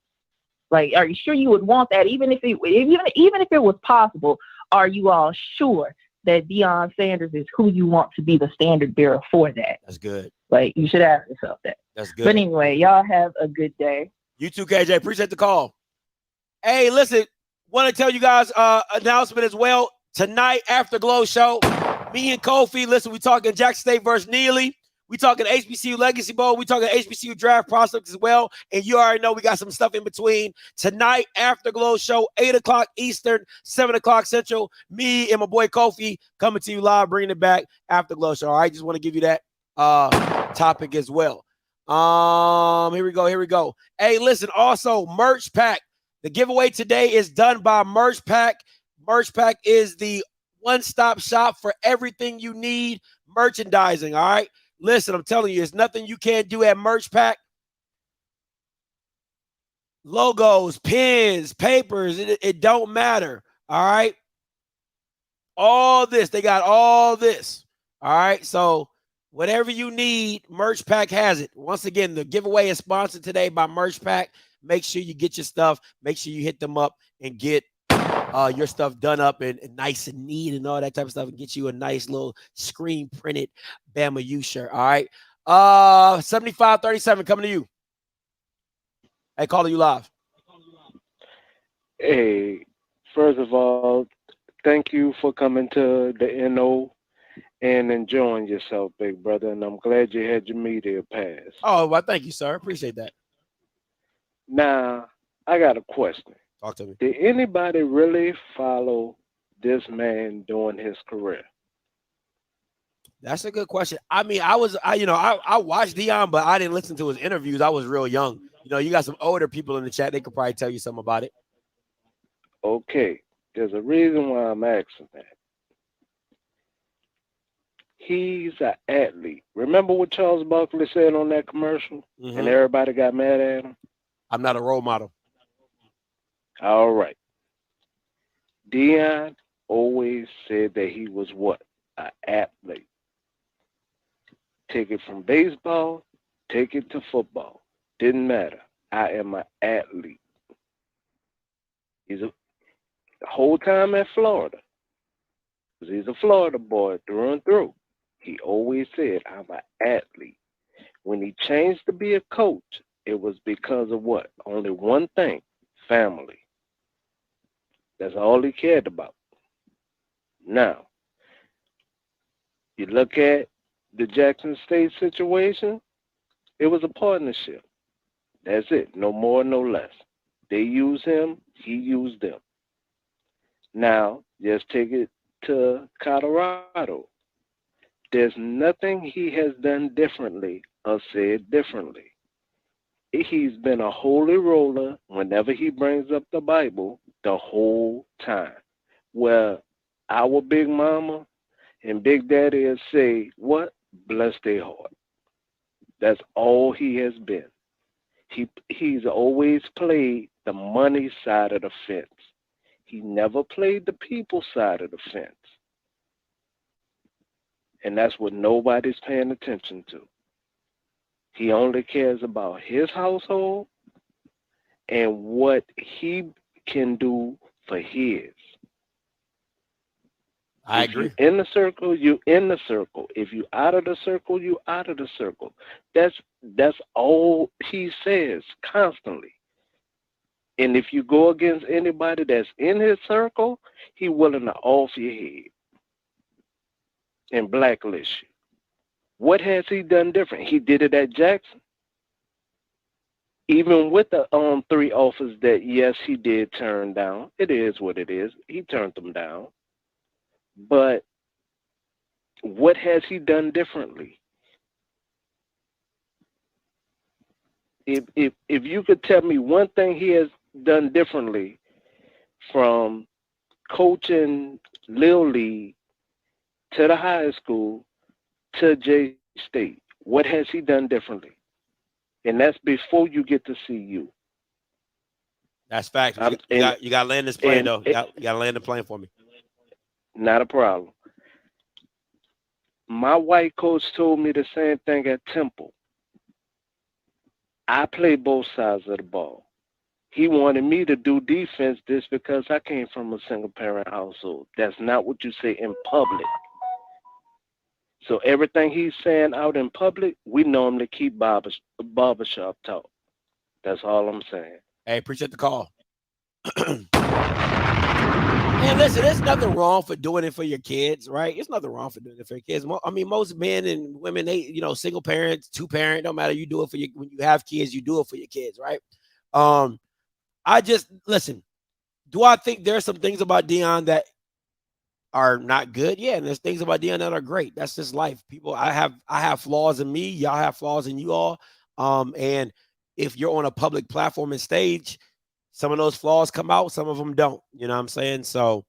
Like, are you sure you would want that? Even if it was possible, are you all sure that Deion Sanders is who you want to be the standard bearer for that? That's good. Like, you should ask yourself that. That's good. But anyway, y'all have a good day. You too, KJ. Appreciate the call. Hey, listen, want to tell you guys announcement as well. Tonight, after Glow Show, me and Kofi, listen, we talking Jackson State versus Neely. We talking HBCU Legacy Bowl. We talking HBCU draft prospects as well. And you already know we got some stuff in between. Tonight, after Glow Show, 8 o'clock Eastern, 7 o'clock Central. Me and my boy Kofi coming to you live, bringing it back after Glow Show. All right, just want to give you that topic as well. Here we go. Hey, listen, also, Merch Pack. The giveaway today is done by Merch Pack. Merch Pack is the one-stop shop for everything you need merchandising, all right? Listen, I'm telling you, there's nothing you can't do at Merch Pack. Logos, pins, papers, it don't matter, all right? all this. They got all this. All right. So whatever you need, Merch Pack has it. Once again, the giveaway is sponsored today by Merch Pack. Make sure you get your stuff. Make sure you hit them up and get your stuff done up and nice and neat and all that type of stuff, and get you a nice little screen printed Bama U shirt. All right. 7537 coming to you. Hey, calling you live. Hey, first of all, thank you for coming to the NO and enjoying yourself, big brother. And I'm glad you had your media pass. Oh, well, thank you, sir. Appreciate that. Now, I got a question. Talk to me. Did anybody really follow this man during his career? That's a good question. I mean, I watched Deion, but I didn't listen to his interviews. I was real young. You know, you got some older people in the chat. They could probably tell you something about it. Okay, there's a reason why I'm asking that. He's an athlete. Remember what Charles Barkley said on that commercial? Mhm. And everybody got mad at him? I'm not a role model. All right. Deion always said that he was what? An athlete. Take it from baseball, take it to football. Didn't matter. I am an athlete. The whole time at Florida, because he's a Florida boy through and through, he always said, I'm an athlete. When he changed to be a coach, it was because of what? Only one thing, family. That's all he cared about. Now, you look at the Jackson State situation, it was a partnership. That's it. No more, no less. They used him, he used them. Now, just take it to Colorado. There's nothing he has done differently or said differently. He's been a holy roller whenever he brings up the Bible the whole time. Where our big mama and big daddy will say, what? Bless their heart. That's all he has been. He's always played the money side of the fence. He never played the people side of the fence. And that's what nobody's paying attention to. He only cares about his household and what he can do for his. I agree. If you're in the circle, you're in the circle. If you're out of the circle, you're out of the circle. That's all he says constantly. And if you go against anybody that's in his circle, he's willing to off your head and blacklist you. What has he done different? He did it at Jackson. Even with the 3 offers that, yes, he did turn down. It is what it is. He turned them down. But what has he done differently? If you could tell me one thing he has done differently from coaching Lil League to the high school to J State, what has he done differently? And that's before you get to see you. That's facts. You got to land this plane, though. You got to land the plane for me. Not a problem. My white coach told me the same thing at Temple. I play both sides of the ball. He wanted me to do defense just because I came from a single-parent household. That's not what you say in public. So everything he's saying out in public, we normally keep barbershop talk. That's all I'm saying. Hey, appreciate the call. Man, listen, there's nothing wrong for doing it for your kids, right? There's nothing wrong for doing it for your kids. I mean, most men and women, they, single parents, 2-parent, no matter, you do it for when you have kids, you do it for your kids, right? Listen, do I think there's some things about Deion that are not good? Yeah, and there's things about Deion that are great. That's just life. People, I have flaws in me. Y'all have flaws in you all. And if you're on a public platform and stage, some of those flaws come out, some of them don't. You know what I'm saying? So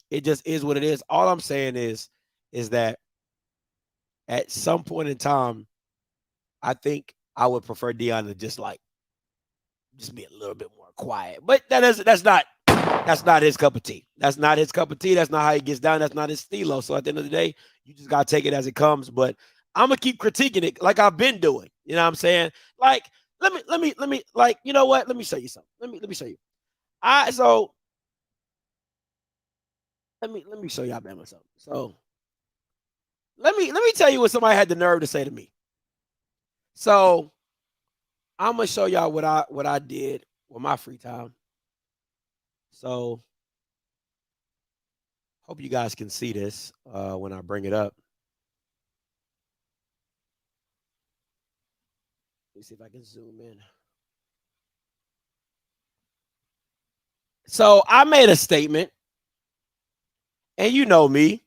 it just is what it is. All I'm saying is that at some point in time, I think I would prefer Deion to just be a little bit more quiet. But that's not That's not his cup of tea. That's not his cup of tea. That's not how he gets down. That's not his stilo. So at the end of the day, you just gotta take it as it comes. But I'm gonna keep critiquing it like I've been doing. You know what I'm saying? Like, let me, like, you know what? Let me show you something. Let me show you. Let me show y'all Bama something. So let me tell you what somebody had the nerve to say to me. So I'm gonna show y'all what I did with my free time. So hope you guys can see this when I bring it up. Let me see if I can zoom in. So I made a statement, and you know me,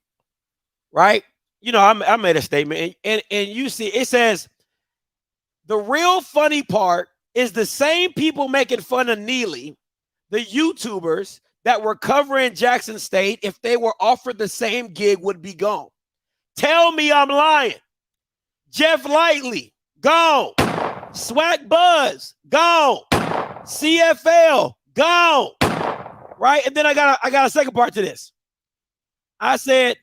right? You know, I made a statement, and you see it says, the real funny part is the same people making fun of Neely, the YouTubers that were covering Jackson State, if they were offered the same gig, would be gone. Tell me I'm lying. Jeff Lightly, gone. Swag Buzz, gone. CFL, gone. Right? And then I got a second part to this. I said,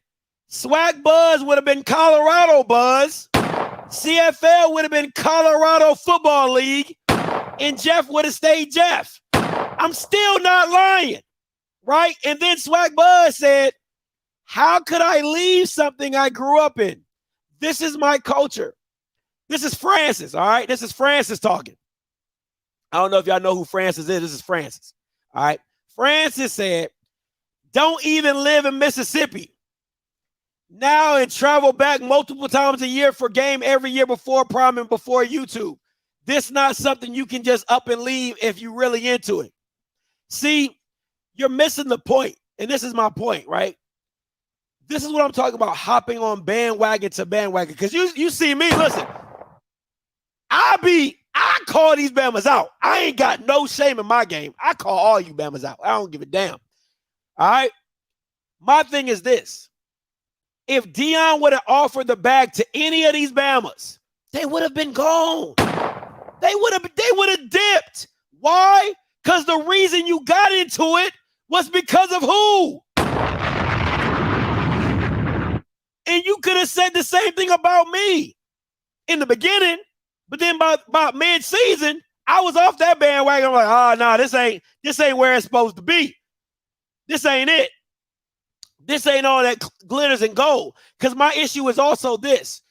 Swag Buzz would have been Colorado Buzz. CFL would have been Colorado Football League. And Jeff would have stayed Jeff. I'm still not lying. Right? And then Swag Buzz said, how could I leave something I grew up in? This is my culture. This is Francis, all right? This is Francis talking. I don't know if y'all know who Francis is. This is Francis, all right? Francis said, don't even live in Mississippi now and travel back multiple times a year for game every year before prom and before YouTube. This not something you can just up and leave if you're really into it. See, you're missing the point, and this is my point, right? This is what I'm talking about, hopping on bandwagon to bandwagon, because you see me, listen, I call these Bamas out. I ain't got no shame in my game. I call all you Bamas out. I don't give a damn. All right? My thing is this. If Deion would have offered the bag to any of these Bamas, they would have been gone. They would have dipped. Why? Because the reason you got into it was because of who? And you could have said the same thing about me in the beginning. But then about mid-season, I was off that bandwagon. I'm like, oh, no, this ain't where it's supposed to be. This ain't it. This ain't all that glitters and gold. Because my issue is also this.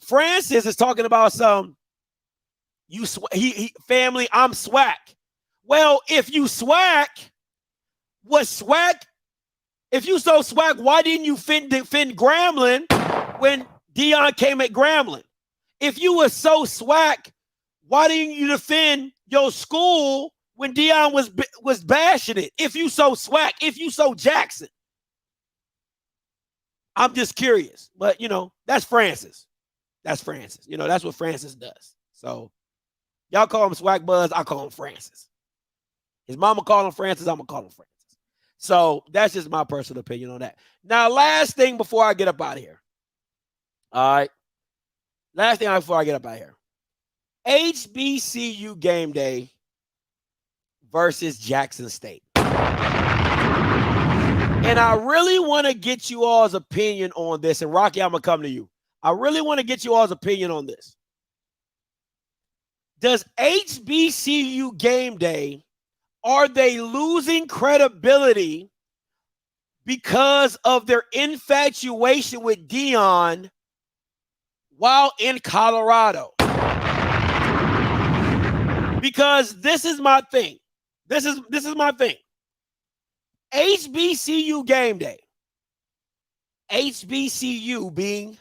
Francis is talking about family, I'm swag. Well, if you swag, if you so swag, why didn't you defend Grambling when Deion came at Grambling? If you were so swag, why didn't you defend your school when Deion was bashing it? If you so swag, if you so Jackson. I'm just curious. But, you know, that's Francis. That's Francis. You know, that's what Francis does. So, y'all call him Swag Buzz, I call him Francis. His mama call him Francis, I'm going to call him Francis. So, that's just my personal opinion on that. Now, last thing before I get up out of here. All right. Last thing before I get up out of here. HBCU game day versus Jackson State. And I really want to get you all's opinion on this. And Rocky, I'm going to come to you. I really want to get you all's opinion on this. Does HBCU game day, are they losing credibility because of their infatuation with Deion while in Colorado? Because this is my thing. This is my thing. HBCU game day. HBCU being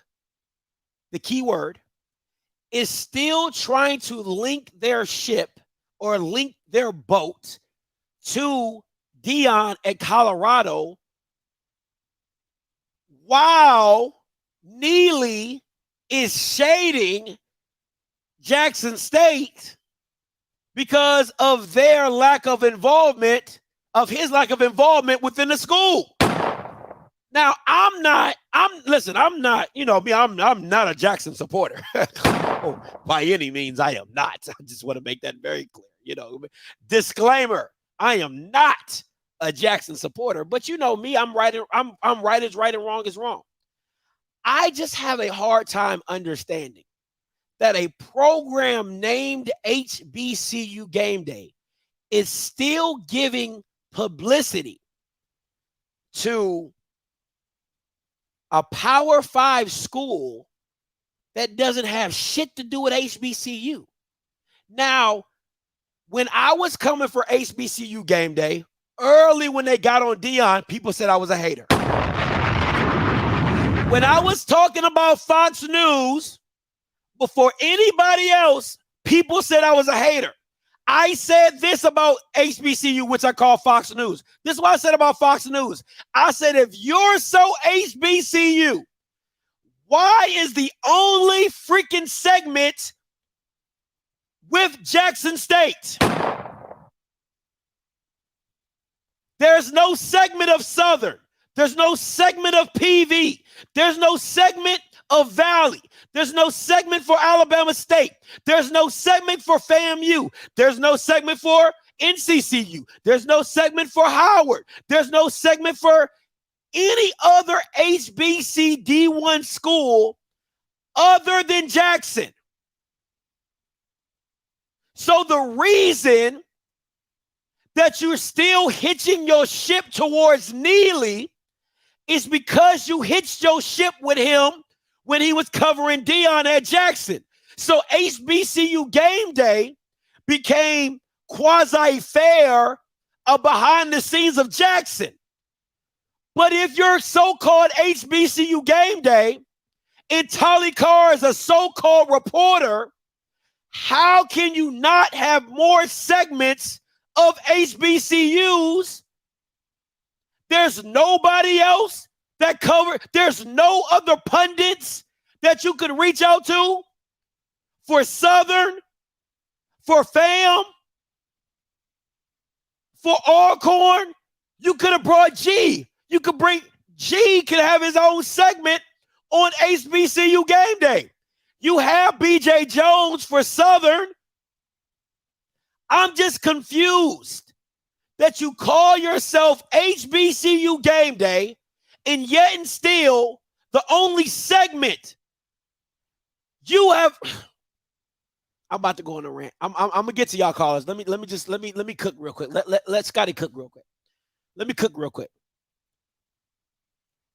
the key word, is still trying to link their ship or link their boat to Deion at Colorado, while Neely is shading Jackson State because of their lack of involvement, of his lack of involvement within the school. Now, I'm not, you know, I'm not a Jackson supporter. Oh, by any means, I am not. I just want to make that very clear. You know, disclaimer, I am not a Jackson supporter, but you know me, I'm right is right and wrong is wrong. I just have a hard time understanding that a program named HBCU Game Day is still giving publicity to a Power 5 school that doesn't have shit to do with HBCU. Now, when I was coming for HBCU Game Day, early when they got on Deion, people said I was a hater. When I was talking about Fox News, before anybody else, people said I was a hater. I said this about HBCU, which I call Fox News. This is what I said about Fox News. I said, if you're so HBCU, why is the only freaking segment with Jackson State? There's no segment of Southern. There's no segment of PV. There's no segment of Valley. There's no segment for Alabama State. There's no segment for FAMU. There's no segment for NCCU. There's no segment for Howard. There's no segment for any other HBC D1 school other than Jackson. So the reason that you're still hitching your ship towards Neely is because you hitched your ship with him when he was covering Deion at Jackson. So HBCU Game Day became quasi-fair behind the scenes of Jackson. But if your so-called HBCU Game Day and Tolly Carr is a so-called reporter, how can you not have more segments of HBCUs? There's nobody else that cover. There's no other pundits that you could reach out to for Southern, for FAM, for Alcorn. You could have brought G. You could bring G. Could have his own segment on HBCU Game Day. You have BJ Jones for Southern. I'm just confused that you call yourself HBCU Game Day, and yet and still the only segment you have. I'm about to go on a rant. I'm gonna get to y'all callers. Let me cook real quick. Let Scotty cook real quick. Let me cook real quick.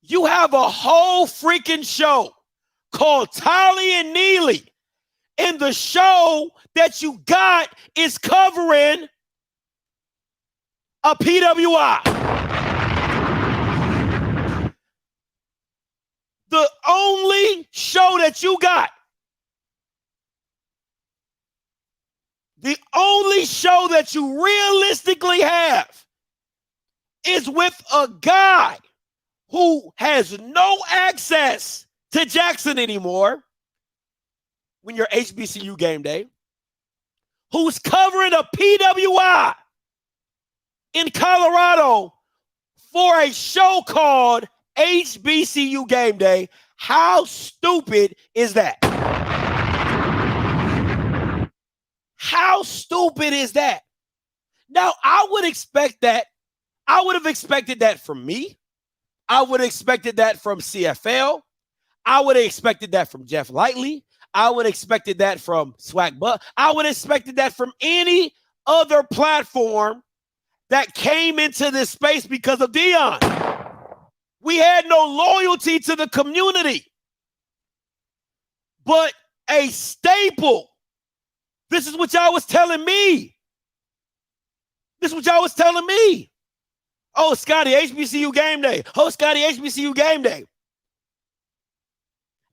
You have a whole freaking show called Tolly and Neely, and the show that you got is covering a PWI. The only show that you got, the only show that you realistically have is with a guy who has no access to Jackson anymore when you're HBCU Game Day, who's covering a PWI in Colorado for a show called HBCU Game Day. How stupid is that? How stupid is that? Now, I would expect that. I would have expected that from me. I would have expected that from CFL. I would have expected that from Jeff Lightly. I would have expected that from Swag Buck. I would have expected that from any other platform that came into this space because of Deion. We had no loyalty to the community. But a staple. This is what y'all was telling me. This is what y'all was telling me. Oh, Scotty, HBCU Game Day. Oh, Scotty, HBCU Game Day.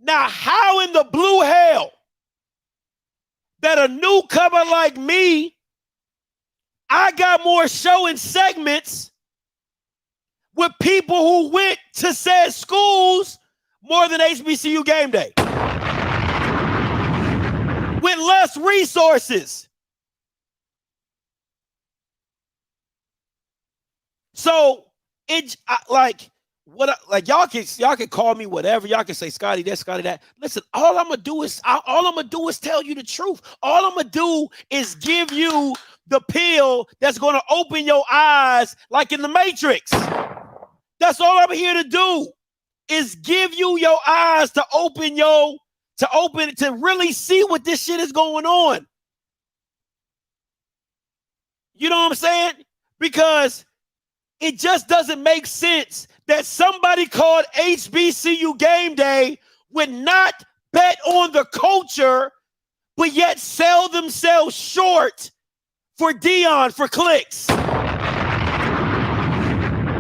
Now, how in the blue hell that a newcomer like me, I got more show and segments with people who went to said schools more than HBCU Game Day? With less resources. So y'all can call me whatever. Y'all can say Scotty this, Scotty that. Listen, all I'm gonna do is tell you the truth. All I'm gonna do is give you the pill that's going to open your eyes like in the Matrix. That's all I'm here to do, is give you your eyes to really see what this shit is going on. You know what I'm saying? Because it just doesn't make sense that somebody called HBCU Game Day would not bet on the culture, but yet sell themselves short for Deion for clicks.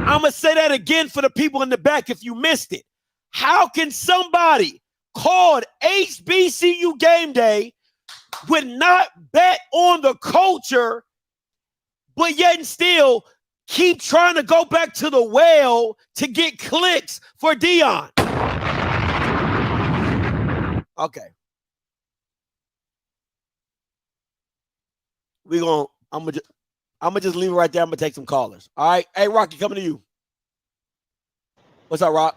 I'm going to say that again for the people in the back if you missed it. How can somebody called HBCU Game Day would not bet on the culture, but yet and still keep trying to go back to the well to get clicks for Deion? Okay. I'm gonna just leave it right there. I'm gonna take some callers. All right. Hey, Rocky, coming to you. What's up, Rock?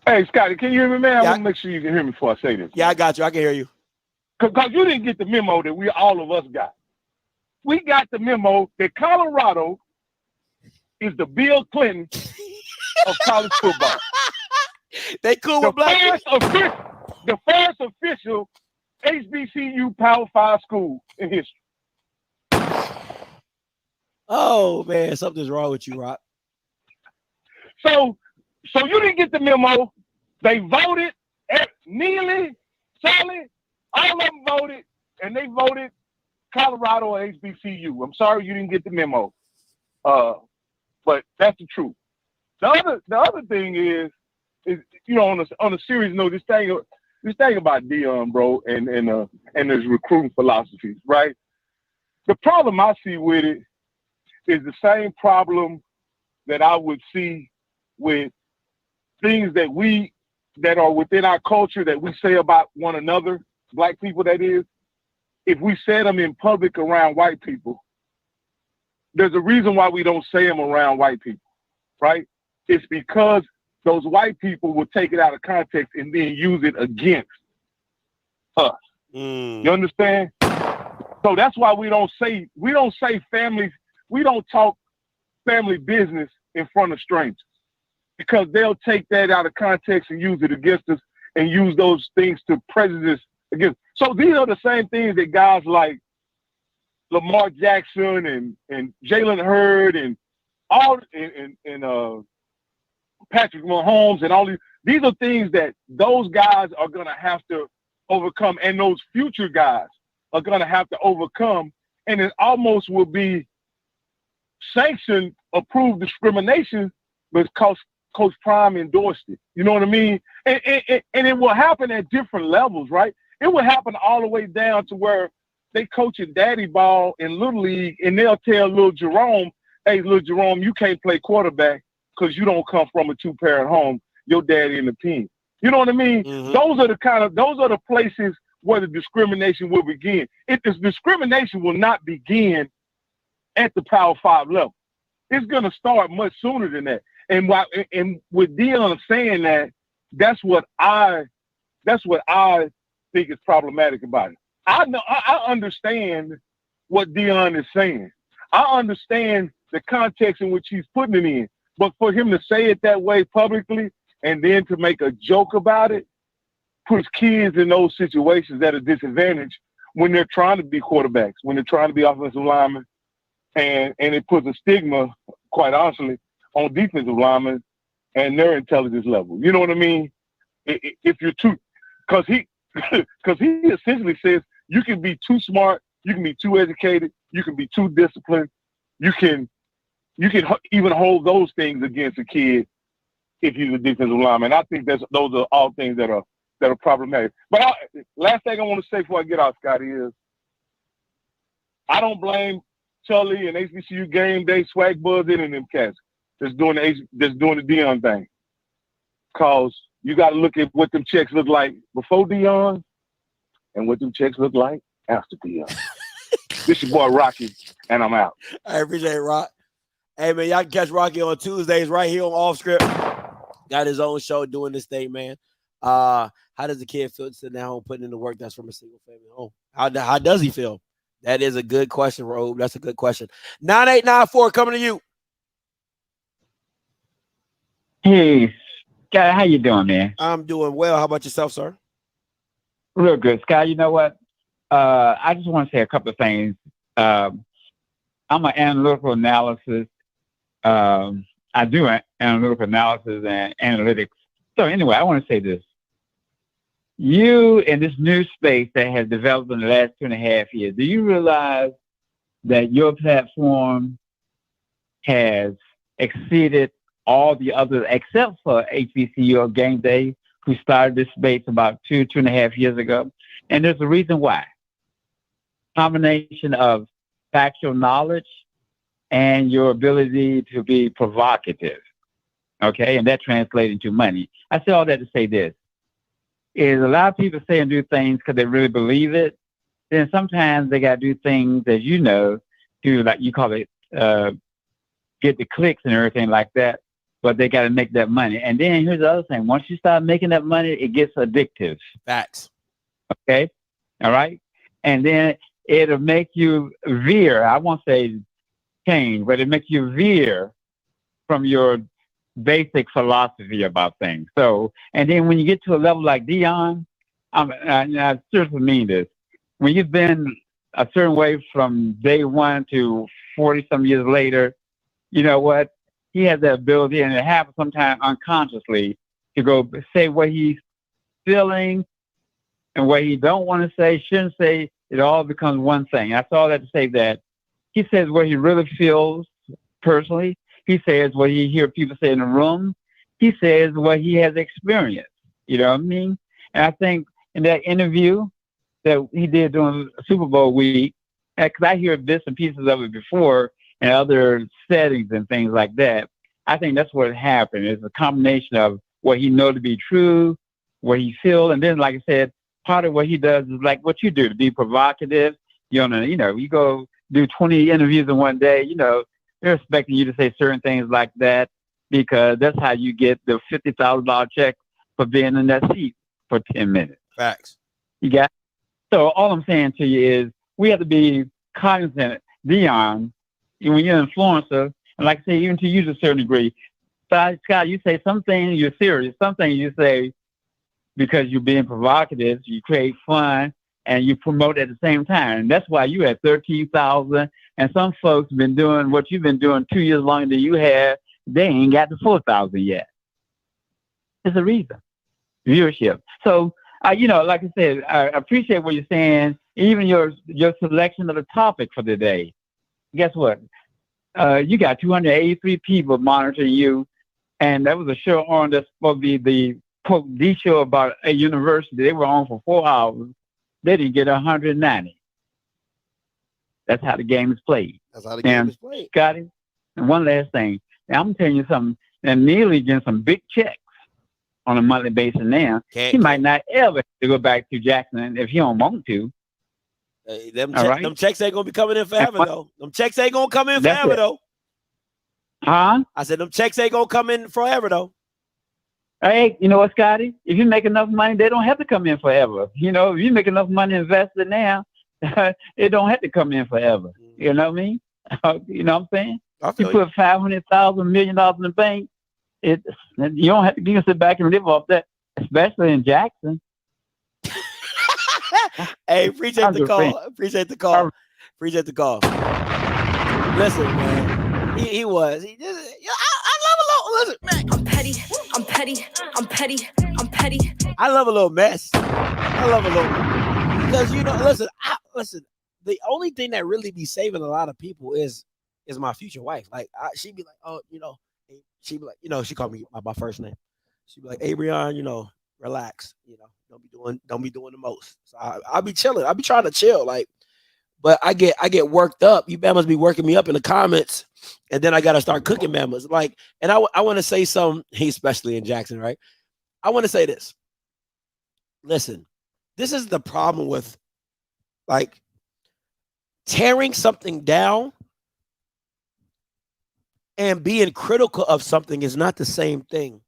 Hey, Scotty, can you hear me, man? I want to make sure you can hear me before I say this. Yeah, I got you. I can hear you. Because you didn't get the memo that all of us got. We got the memo that Colorado is the Bill Clinton of college football. They cool with black people. The first official HBCU Power 5 school in history. Oh, man, something's wrong with you, Rock. So you didn't get the memo. They voted. Neely, Sally, all of them voted, and they voted Colorado and HBCU. I'm sorry you didn't get the memo, but that's the truth. The other thing is you know, on a serious note, this thing about Deion, bro, and his recruiting philosophies, right? The problem I see with it is the same problem that I would see with things that are within our culture that we say about one another, black people that is. If we say them in public around white people, there's a reason why we don't say them around white people, right? It's because those white people will take it out of context and then use it against us. You understand? So that's why we don't say families, we don't talk family business in front of strangers, because they'll take that out of context and use it against us and use those things to prejudice against. So these are the same things that guys like Lamar Jackson and Jalen Hurd and Patrick Mahomes and all these are things that those guys are going to have to overcome, and those future guys are going to have to overcome, and it almost will be sanctioned, approved discrimination because Coach Prime endorsed it. You know what I mean? And it will happen at different levels, right? It will happen all the way down to where they coaching daddy ball in Little League, and they'll tell little Jerome, hey, little Jerome, you can't play quarterback because you don't come from a two-parent home. Your daddy in the pen. You know what I mean? Mm-hmm. Those are the places where the discrimination will begin. This discrimination will not begin at the Power 5 level. It's going to start much sooner than that. And with Deion saying that, that's what I think is problematic about it. I understand what Deion is saying. I understand the context in which he's putting it in. But for him to say it that way publicly and then to make a joke about it puts kids in those situations at a disadvantage when they're trying to be quarterbacks, when they're trying to be offensive linemen. And it puts a stigma, quite honestly, on defensive linemen and their intelligence level. You know what I mean? If you're too, because he essentially says you can be too smart, you can be too educated, you can be too disciplined, you can even hold those things against a kid if he's a defensive lineman. I think those are all things that are problematic. But last thing I want to say before I get out, Scotty, is I don't blame Tully and HBCU Game Day, Swag Buzz, and them cats that's doing the Deion thing. Because you got to look at what them checks look like before Deion and what them checks look like after Deion. This your boy Rocky, and I'm out. I appreciate it, Rock. Hey, man, y'all can catch Rocky on Tuesdays right here on Off Script. Got his own show doing this thing, man. How does the kid feel sitting at home putting in the work that's from a single family home? How does he feel That is a good question, Robe. That's a good question. 9894 coming to you. Hey, Scott, how you doing, man? I'm doing well. How about yourself, sir? Real good, Scott. You know what? I just want to say a couple of things. I'm an analytical analysis. I do analytical analysis and analytics. So anyway, I want to say this. You in this new space that has developed in the last 2.5 years, do you realize that your platform has exceeded all the others except for HBCU or Game Day, who started this space about 2.5 years ago? And there's a reason why. Combination of factual knowledge and your ability to be provocative. Okay, and that translates into money. I say all that to say this. Is a lot of people say and do things because they really believe it. Then sometimes they got to do things, as you know, to, like you call it, get the clicks and everything like that. But they got to make that money. And then here's the other thing. Once you start making that money, it gets addictive. Facts. Okay? All right? And then it'll make you veer. I won't say change, but it makes you veer from your basic philosophy about things. So, and then when you get to a level like Deion, I seriously mean this. When you've been a certain way from day one to 40-some years later, you know what? He has that ability, and it happens sometimes unconsciously, to go say what he's feeling and what he don't want to say, shouldn't say. It all becomes one thing. I saw that to say that he says what he really feels personally. He says what he hears people say in the room. He says what he has experienced. You know what I mean? And I think in that interview that he did during Super Bowl week, because I hear bits and pieces of it before in other settings and things like that, I think that's what happened. It's a combination of what he knows to be true, what he feels, and then, like I said, part of what he does is like what you do, to be provocative. You go do 20 interviews in one day, they're expecting you to say certain things like that because that's how you get the $50,000 check for being in that seat for 10 minutes. Facts. You got? So all I'm saying to you is we have to be cognizant, Deion, when you're an influencer, and like I say, even to you to a certain degree, Scott, you say something, you're serious. Something you say because you're being provocative, you create fun, and you promote at the same time. And that's why you had 13,000, and some folks been doing what you've been doing 2 years longer than you have. They ain't got the 4,000 yet. There's a reason. Viewership. So, like I said, I appreciate what you're saying, even your selection of the topic for today. Guess what? You got 283 people monitoring you, and that was a show on that's supposed to be the show about a university. They were on for 4 hours. They didn't get 190. That's how the game is played. That's how the game is played. Scotty, and one last thing. Now, I'm telling you something. And Neely getting some big checks on a monthly basis now. He might not ever have to go back to Jackson if he don't want to. Them checks ain't going to be coming in forever, though. Them checks ain't going to come in forever, though. Huh? I said them checks ain't going to come in forever, though. Hey, you know what, Scotty? If you make enough money, they don't have to come in forever. If you make enough money invested now, it don't have to come in forever. You know what I mean? You know what I'm saying? You put $500,000, $1 million in the bank, you don't have to. You can sit back and live off that, especially in Jackson. Hey, appreciate the call. Appreciate the call. Appreciate the call. Listen, man, he was. I love a little. Listen, man, I'm petty. I'm petty. I'm petty. I'm petty. I love a little mess. I love a little because listen. The only thing that really be saving a lot of people is my future wife. Like she'd be like, oh, she'd be like, she called me by my first name. She'd be like, hey, Brian, relax. Don't be doing the most. So I'll be chilling. I'll be trying to chill. But I get worked up. You must be working me up in the comments, and then I gotta start cooking members. And I want to say something, especially in Jackson, right? I want to say this. Listen, this is the problem with tearing something down and being critical of something is not the same thing.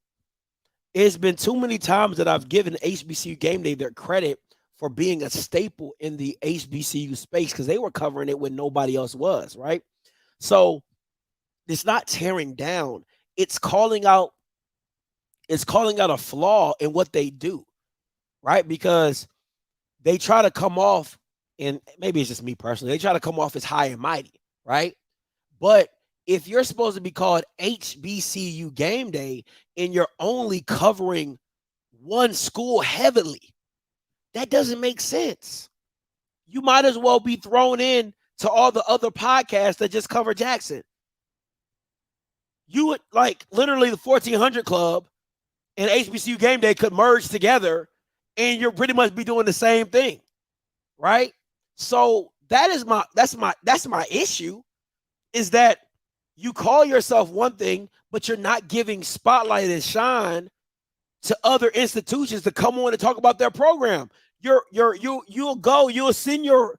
It's been too many times that I've given HBCU Game Day their credit for being a staple in the HBCU space because they were covering it when nobody else was, right? So it's not tearing down. It's calling out a flaw in what they do, right? Because they try to come off, and maybe it's just me personally, they try to come off as high and mighty, right? But if you're supposed to be called HBCU Game Day and you're only covering one school heavily, that doesn't make sense. You might as well be thrown in to all the other podcasts that just cover Jackson. You would like literally the 1400 Club and HBCU Game Day could merge together and you're pretty much be doing the same thing, right? So that's my issue is that you call yourself one thing, but you're not giving spotlight and shine to other institutions to come on and talk about their program. You'll send your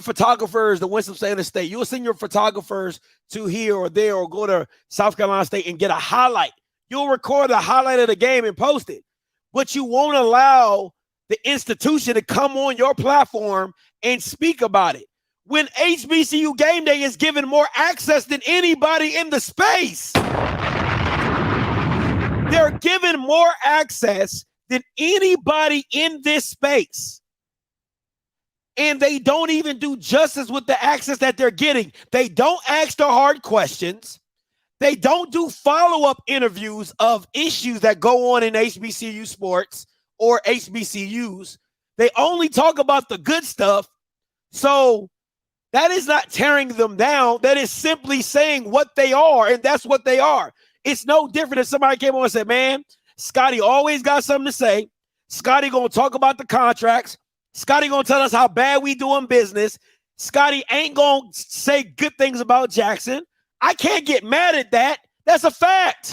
photographers to Winston-Salem State. You'll send your photographers to here or there or go to South Carolina State and get a highlight. You'll record a highlight of the game and post it, but you won't allow the institution to come on your platform and speak about it. When HBCU Game Day is given more access than anybody in the space. They're given more access than anybody in this space. And they don't even do justice with the access that they're getting. They don't ask the hard questions. They don't do follow-up interviews of issues that go on in HBCU sports or HBCUs. They only talk about the good stuff. So that is not tearing them down. That is simply saying what they are, and that's what they are. It's no different if somebody came on and said, man, Scotty always got something to say. Scotty going to talk about the contracts. Scotty going to tell us how bad we doing business. Scotty ain't going to say good things about Jackson. I can't get mad at that. That's a fact.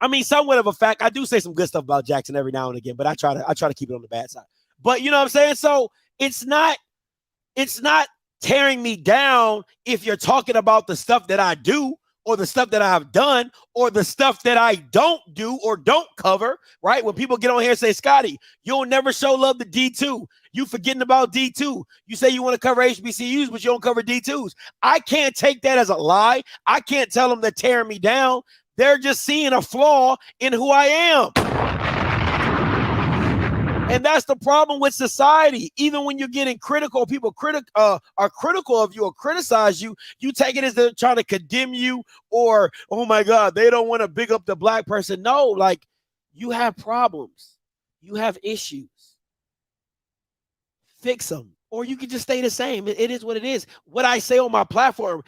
I mean, somewhat of a fact. I do say some good stuff about Jackson every now and again, but I try to keep it on the bad side. But you know what I'm saying? So it's not tearing me down if you're talking about the stuff that I do or the stuff that I've done or the stuff that I don't do or don't cover, right? When people get on here and say, Scotty, you'll never show love to D2. You forgetting about D2. You say you want to cover HBCUs, but you don't cover D2s. I can't take that as a lie. I can't tell them they're tearing me down. They're just seeing a flaw in who I am. And that's the problem with society. Even when you're getting critical, people are critical of you or criticize you, you take it as they're trying to condemn you or, oh my God, they don't want to big up the black person. No, like you have problems. You have issues. Fix them. Or you can just stay the same. It is what it is. What I say on my platform,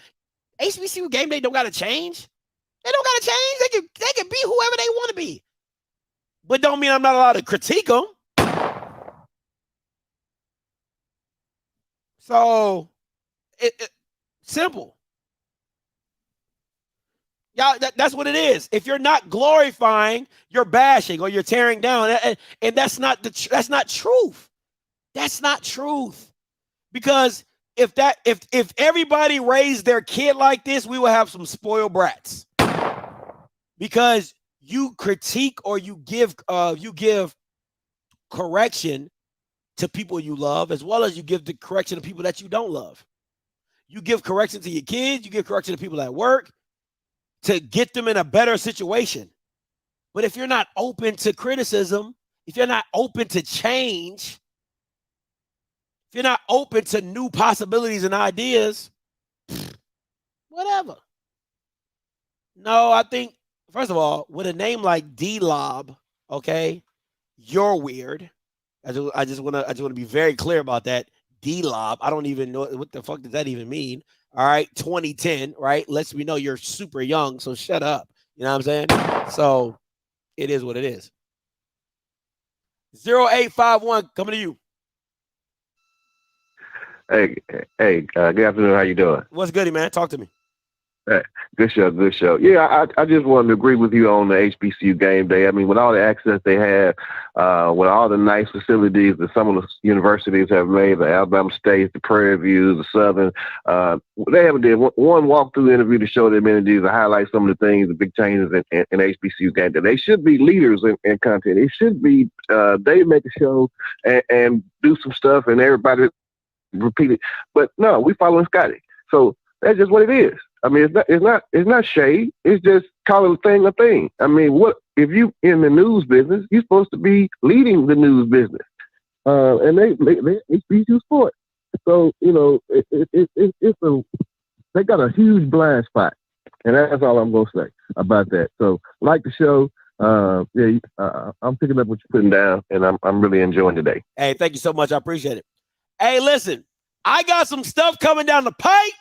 HBCU Game Day don't got to change. They don't got to change. They can be whoever they want to be. But don't mean I'm not allowed to critique them. So, simple. Y'all, that's what it is. If you're not glorifying, you're bashing or you're tearing down, and that's not truth. That's not truth. Because if everybody raised their kid like this, we would have some spoiled brats. Because you critique or you give correction to people you love, as well as you give the correction to people that you don't love. You give correction to your kids, you give correction to people at work to get them in a better situation. But if you're not open to criticism, if you're not open to change, if you're not open to new possibilities and ideas, whatever. No, I think, first of all, with a name like D-Lob, okay, you're weird. I just want to be very clear about that. D-Lob. I don't even know what the fuck does that even mean. All right, 2010, right? Lets me know you're super young, so shut up. You know what I'm saying? So it is what it is. 0851 coming to you. Hey, good afternoon. How you doing? What's goody, man? Talk to me. Good show, good show. Yeah, I just wanted to agree with you on the HBCU game day. I mean, with all the access they have, with all the nice facilities that some of the universities have made, the Alabama State, the Prairie View, the Southern, they haven't did one walkthrough interview to show the amenities and highlight some of the things, the big changes in HBCU game day. They should be leaders in content. It should be they make a show and do some stuff and everybody repeat it. But no, we following Scotty. So that's just what it is. I mean, it's not shade. It's just calling a thing. I mean, what if you in the news business? You're supposed to be leading the news business, and they HBCU sport. So they got a huge blind spot, and that's all I'm gonna say about that. So, like the show, I'm picking up what you're putting down, and I'm really enjoying today. Hey, thank you so much. I appreciate it. Hey, listen, I got some stuff coming down the pipe.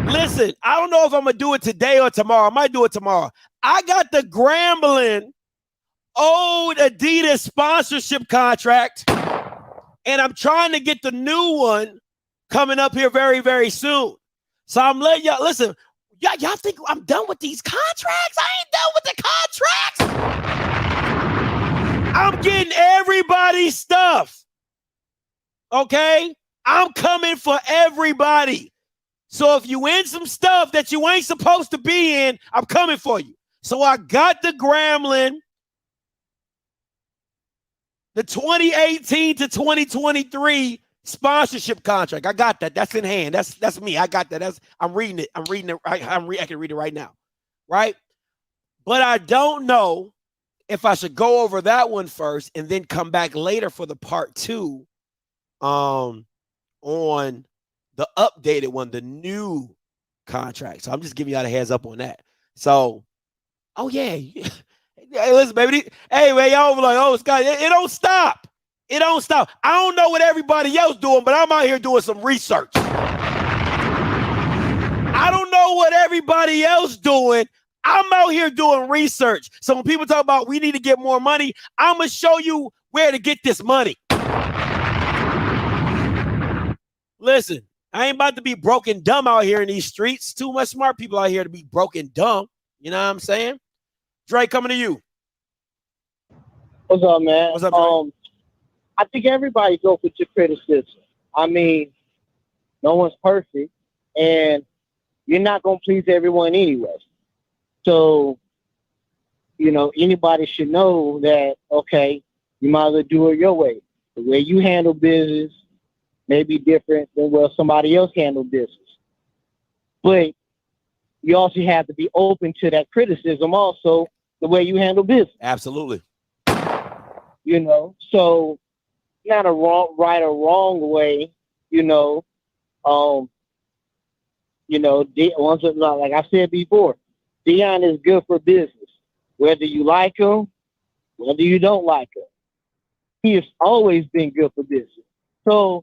Listen, I don't know if I'm going to do it today or tomorrow. I might do it tomorrow. I got the Grambling old Adidas sponsorship contract, and I'm trying to get the new one coming up here very, very soon. So I'm letting y'all, listen, y'all think I'm done with these contracts? I ain't done with the contracts. I'm getting everybody's stuff. Okay? I'm coming for everybody. So if you in some stuff that you ain't supposed to be in, I'm coming for you. So I got the Grambling, the 2018 to 2023 sponsorship contract. I got that. That's in hand. That's me. I got that. I'm reading it. I can read it right now. Right? But I don't know if I should go over that one first and then come back later for the part 2 on the updated one, the new contract. So I'm just giving y'all a heads up on that. So, oh yeah. Hey, listen, baby. Hey, man, y'all like, oh, Scott, it don't stop. It don't stop. I don't know what everybody else doing, but I'm out here doing some research. I don't know what everybody else doing. I'm out here doing research. So when people talk about we need to get more money, I'm going to show you where to get this money. Listen, I ain't about to be broken dumb out here in these streets. Too much smart people out here to be broken dumb. You know what I'm saying? Dre, coming to you. What's up, man? What's up, Dre? I think everybody goes with your criticism. I mean, no one's perfect, and you're not going to please everyone anyway. So, anybody should know that, okay, you might as well do it your way. The way you handle business may be different than where somebody else handle business. But you also have to be open to that criticism also, the way you handle business. Absolutely. So not a right or wrong way, like I said before, Deion is good for business. Whether you like him, whether you don't like him, he has always been good for business. So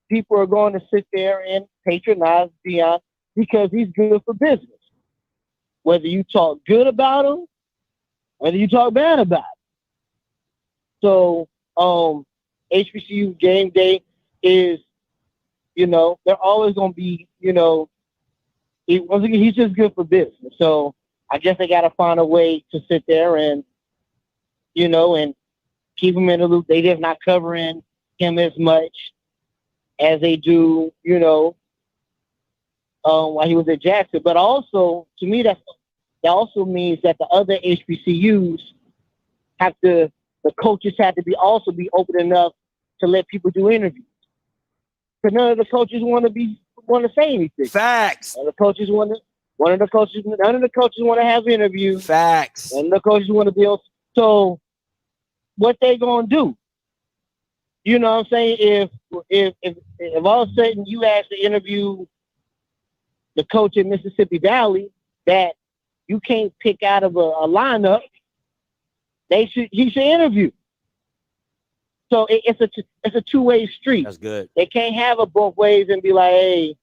people are going to sit there and patronize Deion because he's good for business. Whether you talk good about him, whether you talk bad about him. So HBCU game day is, they're always going to be, he's just good for business. So I guess they got to find a way to sit there and, and keep him in the loop. They just not covering him as much as they do, while he was at Jackson. But also, to me, that also means that the other HBCUs the coaches have to be open enough to let people do interviews. Because none of the coaches want to say anything. Facts. None of the coaches want to have interviews. Facts. None of the coaches want to build. So what they gonna do? You know what I'm saying? If all of a sudden you ask to interview the coach in Mississippi Valley that you can't pick out of a lineup, he should interview. So it's a two-way street. That's good. They can't have it both ways and be like, hey,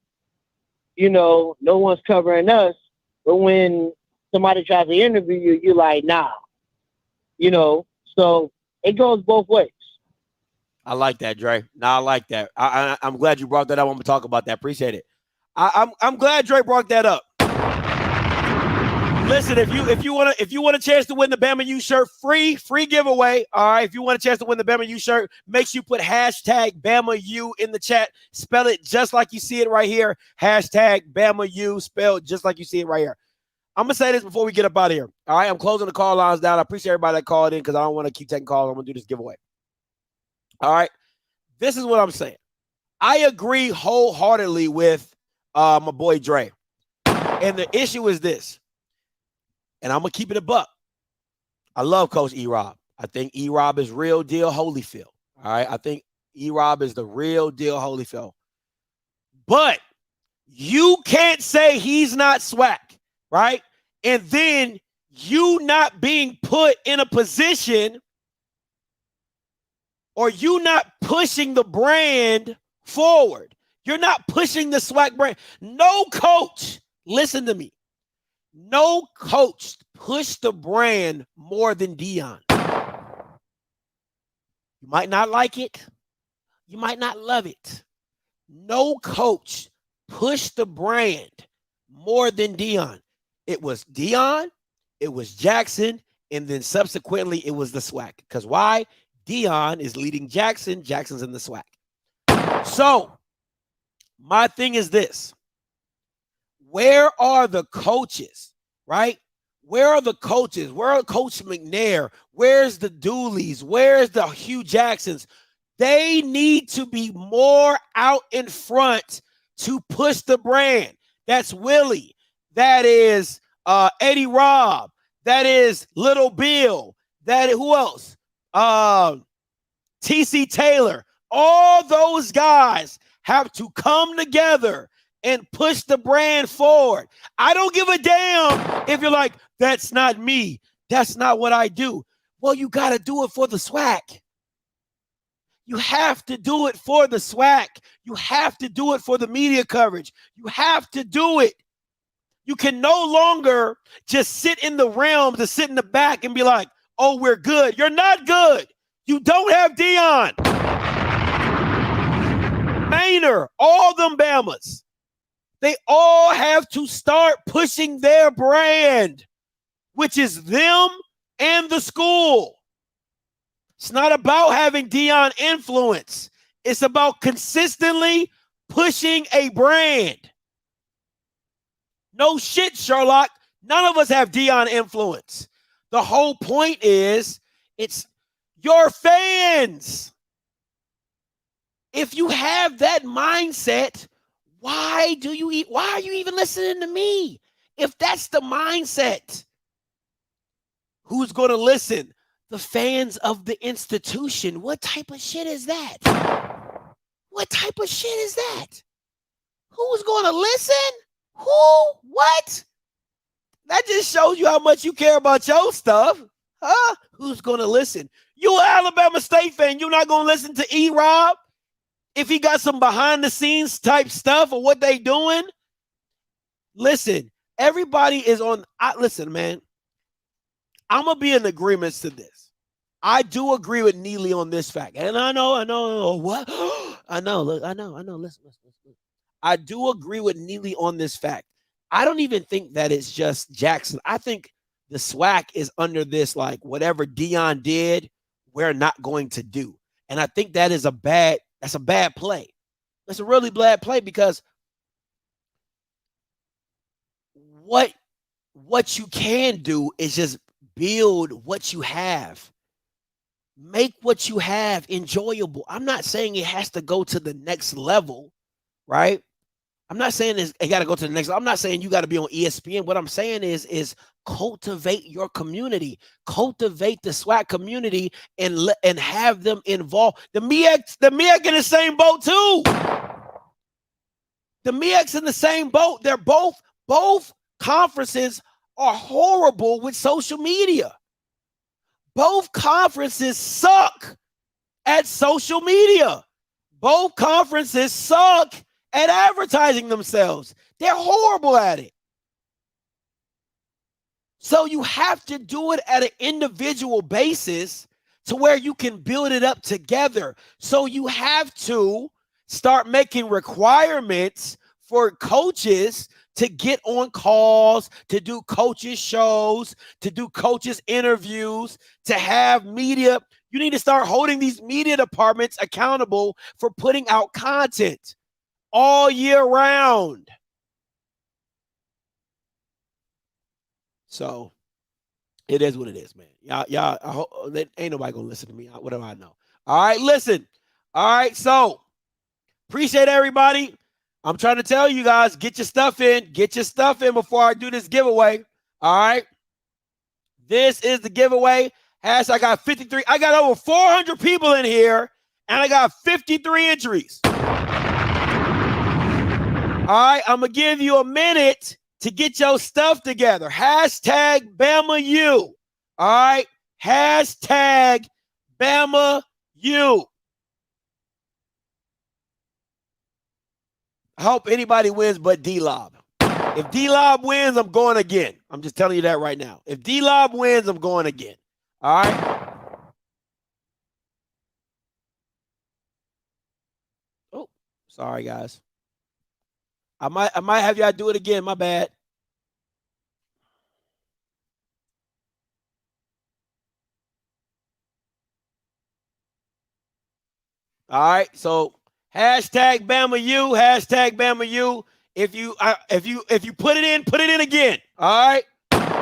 no one's covering us. But when somebody tries to interview you, you're like, nah. So it goes both ways. I like that, Dre. No, I like that. I'm glad you brought that up. I'm going to talk about that. Appreciate it. I'm glad Dre brought that up. Listen, if you want a chance to win the Bama U shirt, free giveaway. All right, if you want a chance to win the Bama U shirt, make sure you put hashtag Bama U in the chat. Spell it just like you see it right here. Hashtag Bama U, spelled just like you see it right here. I'm gonna say this before we get up out of here. All right, I'm closing the call lines down. I appreciate everybody that called in because I don't want to keep taking calls. I'm gonna do this giveaway. All right, this is what I'm saying. I agree wholeheartedly with my boy Dre, and the issue is this. And I'm going to keep it a buck. I love Coach E-Rob. I think E-Rob is real deal Holyfield. All right. I think E-Rob is the real deal Holyfield. But you can't say he's not swag, right? And then you not being put in a position or you not pushing the brand forward. You're not pushing the swag brand. No coach, listen to me. No coach pushed the brand more than Deion. You might not like it. You might not love it. No coach pushed the brand more than Deion. It was Deion, it was Jackson, and then subsequently it was the swag. Because why? Deion is leading Jackson. Jackson's in the swag. So my thing is this. Where are the coaches, right? Where are the coaches? Where are Coach McNair? Where's the Dooleys? Where's the Hugh Jacksons? They need to be more out in front to push the brand. That's Willie. That is Eddie Robb. That is Little Bill. That is, who else? TC Taylor. All those guys have to come together and push the brand forward. I don't give a damn if you're like, that's not me. That's not what I do. Well, you got to do it for the swag. You have to do it for the swag. You have to do it for the media coverage. You have to do it. You can no longer just sit in the realm to sit in the back and be like, oh, we're good. You're not good. You don't have Deion. Maynard, all them Bamas. They all have to start pushing their brand, which is them and the school. It's not about having Deion influence. It's about consistently pushing a brand. No shit, Sherlock. None of us have Deion influence. The whole point is it's your fans. If you have that mindset, why are you even listening to me? If that's the mindset, who's going to listen? The fans of the institution. What type of shit is that? What type of shit is that? Who's going to listen? Who? What? That just shows you how much you care about your stuff. Huh? Who's going to listen? You an Alabama State fan. You're not going to listen to E-Rob? If he got some behind the scenes type stuff or what they doing, listen, everybody is on. Listen, man, I'm going to be in agreement to this. I do agree with Neely on this fact. And I know, what? I know, listen. I do agree with Neely on this fact. I don't even think that it's just Jackson. I think the SWAC is under this, like, whatever Deion did, we're not going to do. And I think that is a bad play. That's a really bad play because what you can do is just build what you have. Make what you have enjoyable. I'm not saying it has to go to the next level, right? I'm not saying it got to go to the next level. I'm not saying you got to be on ESPN. What I'm saying is cultivate your community, cultivate the SWAC community, and have them involved. The MEAC in the same boat too. The MEAC's in the same boat. They're both conferences are horrible with social media. Both conferences suck at social media. Both conferences suck at advertising themselves. They're horrible at it. So you have to do it at an individual basis to where you can build it up together. So you have to start making requirements for coaches to get on calls, to do coaches shows, to do coaches interviews, to have media. You need to start holding these media departments accountable for putting out content all year round. So it is what it is, man. Y'all, I hope, ain't nobody gonna listen to me. What do I know? All right, listen. All right, so appreciate everybody. I'm trying to tell you guys, get your stuff in. Get your stuff in before I do this giveaway. All right. This is the giveaway. I got 53. I got over 400 people in here, and I got 53 entries. All right. I'm going to give you a minute to get your stuff together. Hashtag BamaU. All right. Hashtag BamaU. I hope anybody wins but D-Lob. If D-Lob wins, I'm going again. I'm just telling you that right now. If D-Lob wins, I'm going again. All right? Oh, sorry, guys. I might have y'all do it again. My bad. All right, so hashtag BamaU, hashtag BamaU. If you put it in again. All right.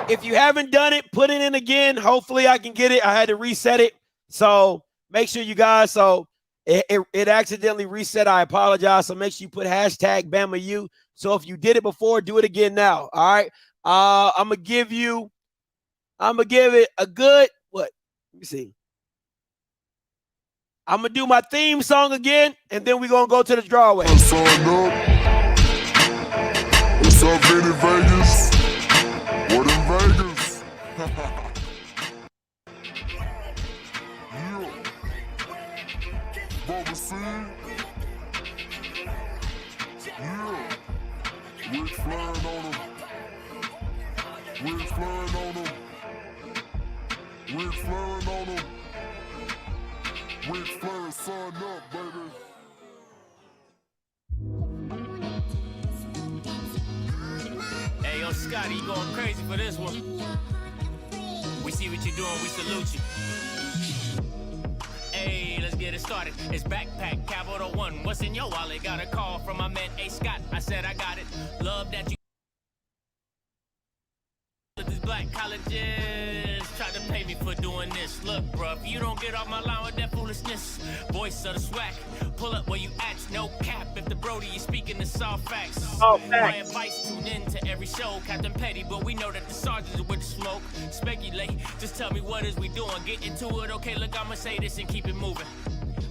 If you haven't done it, put it in again. Hopefully I can get it. I had to reset it. So make sure you guys, so it accidentally reset. I apologize. So make sure you put hashtag BamaU. So if you did it before, do it again now. All right. I'm gonna give it a good, what? Let me see. I'm going to do my theme song again, and then we're going to go to the drawaway. What's up, Vinny Vegas? What in Vegas? Yeah. Bubba C. Yeah. Rick flying on him. Rick flying on him. Rick flying on him. Rick Flair, sign up, baby. Hey, yo, Scotty, you going crazy for this one. We see what you're doing, we salute you. Hey, let's get it started. It's Backpack Capital One. What's in your wallet? Got a call from my man A. Scott. I said I got it. Love that you these black colleges tried to pay me for doing this. Look, bro, if you don't get off my line with that foolishness, voice of the swag, pull up where you at, no cap. If the Brody is speaking the soft facts, my advice, tune in to every show. Captain Petty, but we know that the sergeants are with the smoke. Speculate, just tell me what is we doing. Get into it, okay, look, I'ma say this and keep it moving.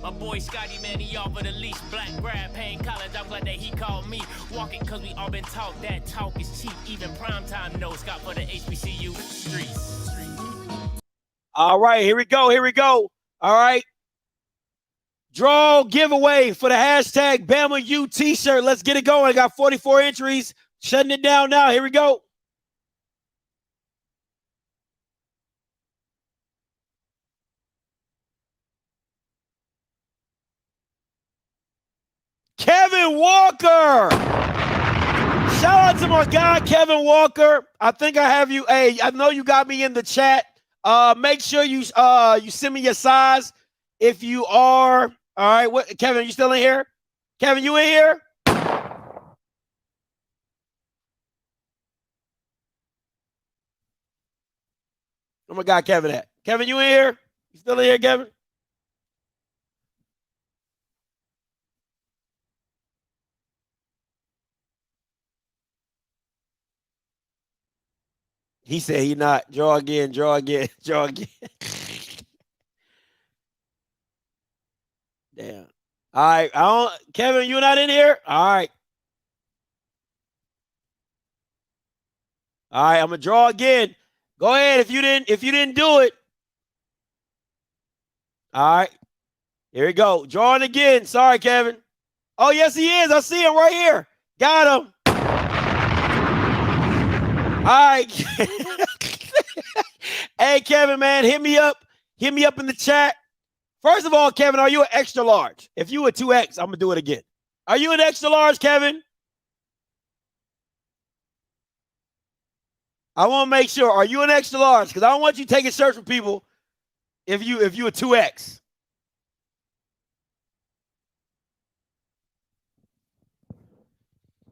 My boy Scotty, man, he offered the least. Black grad, paying college, I'm glad that he called me. Walking, cause we all been taught that talk is cheap. Even primetime knows Scott for the HBCU streets. All right, here we go. All right. Draw giveaway for the hashtag BamaU t-shirt. Let's get it going. I got 44 entries. Shutting it down now. Here we go. Kevin Walker. Shout out to my guy, Kevin Walker. I think I have you. Hey, I know you got me in the chat. Make sure you send me your size if you are. All right. What, Kevin, you still in here? Kevin, you in here? Oh my God, Kevin at? Kevin, you in here? You still in here, Kevin? He said he not. Draw again. Damn. All right. Kevin, you not in here? All right. All right, I'm gonna draw again. Go ahead if you didn't do it. All right. Here we go. Drawing again. Sorry, Kevin. Oh, yes, he is. I see him right here. Got him. All right. Hey, Kevin, man, hit me up. Hit me up in the chat. First of all, Kevin, are you an extra large? If you were 2X, I'm going to do it again. Are you an extra large, Kevin? I want to make sure. Are you an extra large? Because I don't want you taking shirts from people if you a 2X.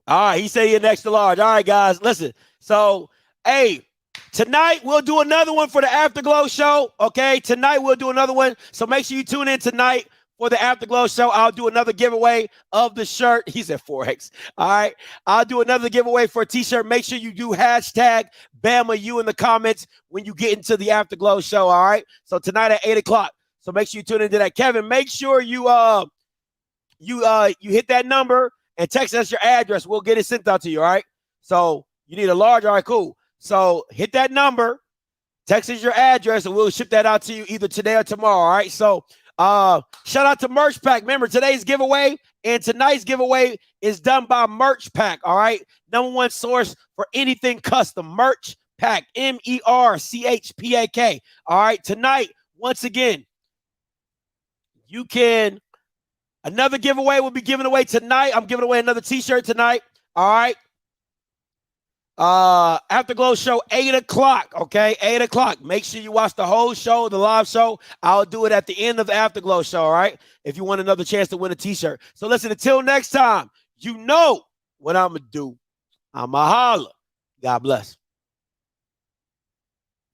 All right, he said he's an extra large. All right, guys, listen. So, hey, tonight we'll do another one for the Afterglow show. Okay, tonight we'll do another one. So make sure you tune in tonight for the Afterglow show. I'll do another giveaway of the shirt. He said 4X. All right, I'll do another giveaway for a T-shirt. Make sure you do hashtag BamaU in the comments when you get into the Afterglow show. All right. So tonight at 8:00. So make sure you tune into that. Kevin, make sure you hit that number and text us your address. We'll get it sent out to you, all right? So you need a large, all right, cool. So hit that number, text us your address, and we'll ship that out to you either today or tomorrow, all right? So shout out to Merch Pack. Remember, today's giveaway and tonight's giveaway is done by Merch Pack, all right? #1 source for anything custom. Merch Pack, MERCHPAK, all right? Tonight, once again, you can... Another giveaway will be given away tonight. I'm giving away another T-shirt tonight. All right. Afterglow show, 8:00. Okay, 8:00. Make sure you watch the whole show, the live show. I'll do it at the end of the Afterglow show. All right. If you want another chance to win a T-shirt. So listen. Until next time, you know what I'm gonna do. I'ma holler. God bless.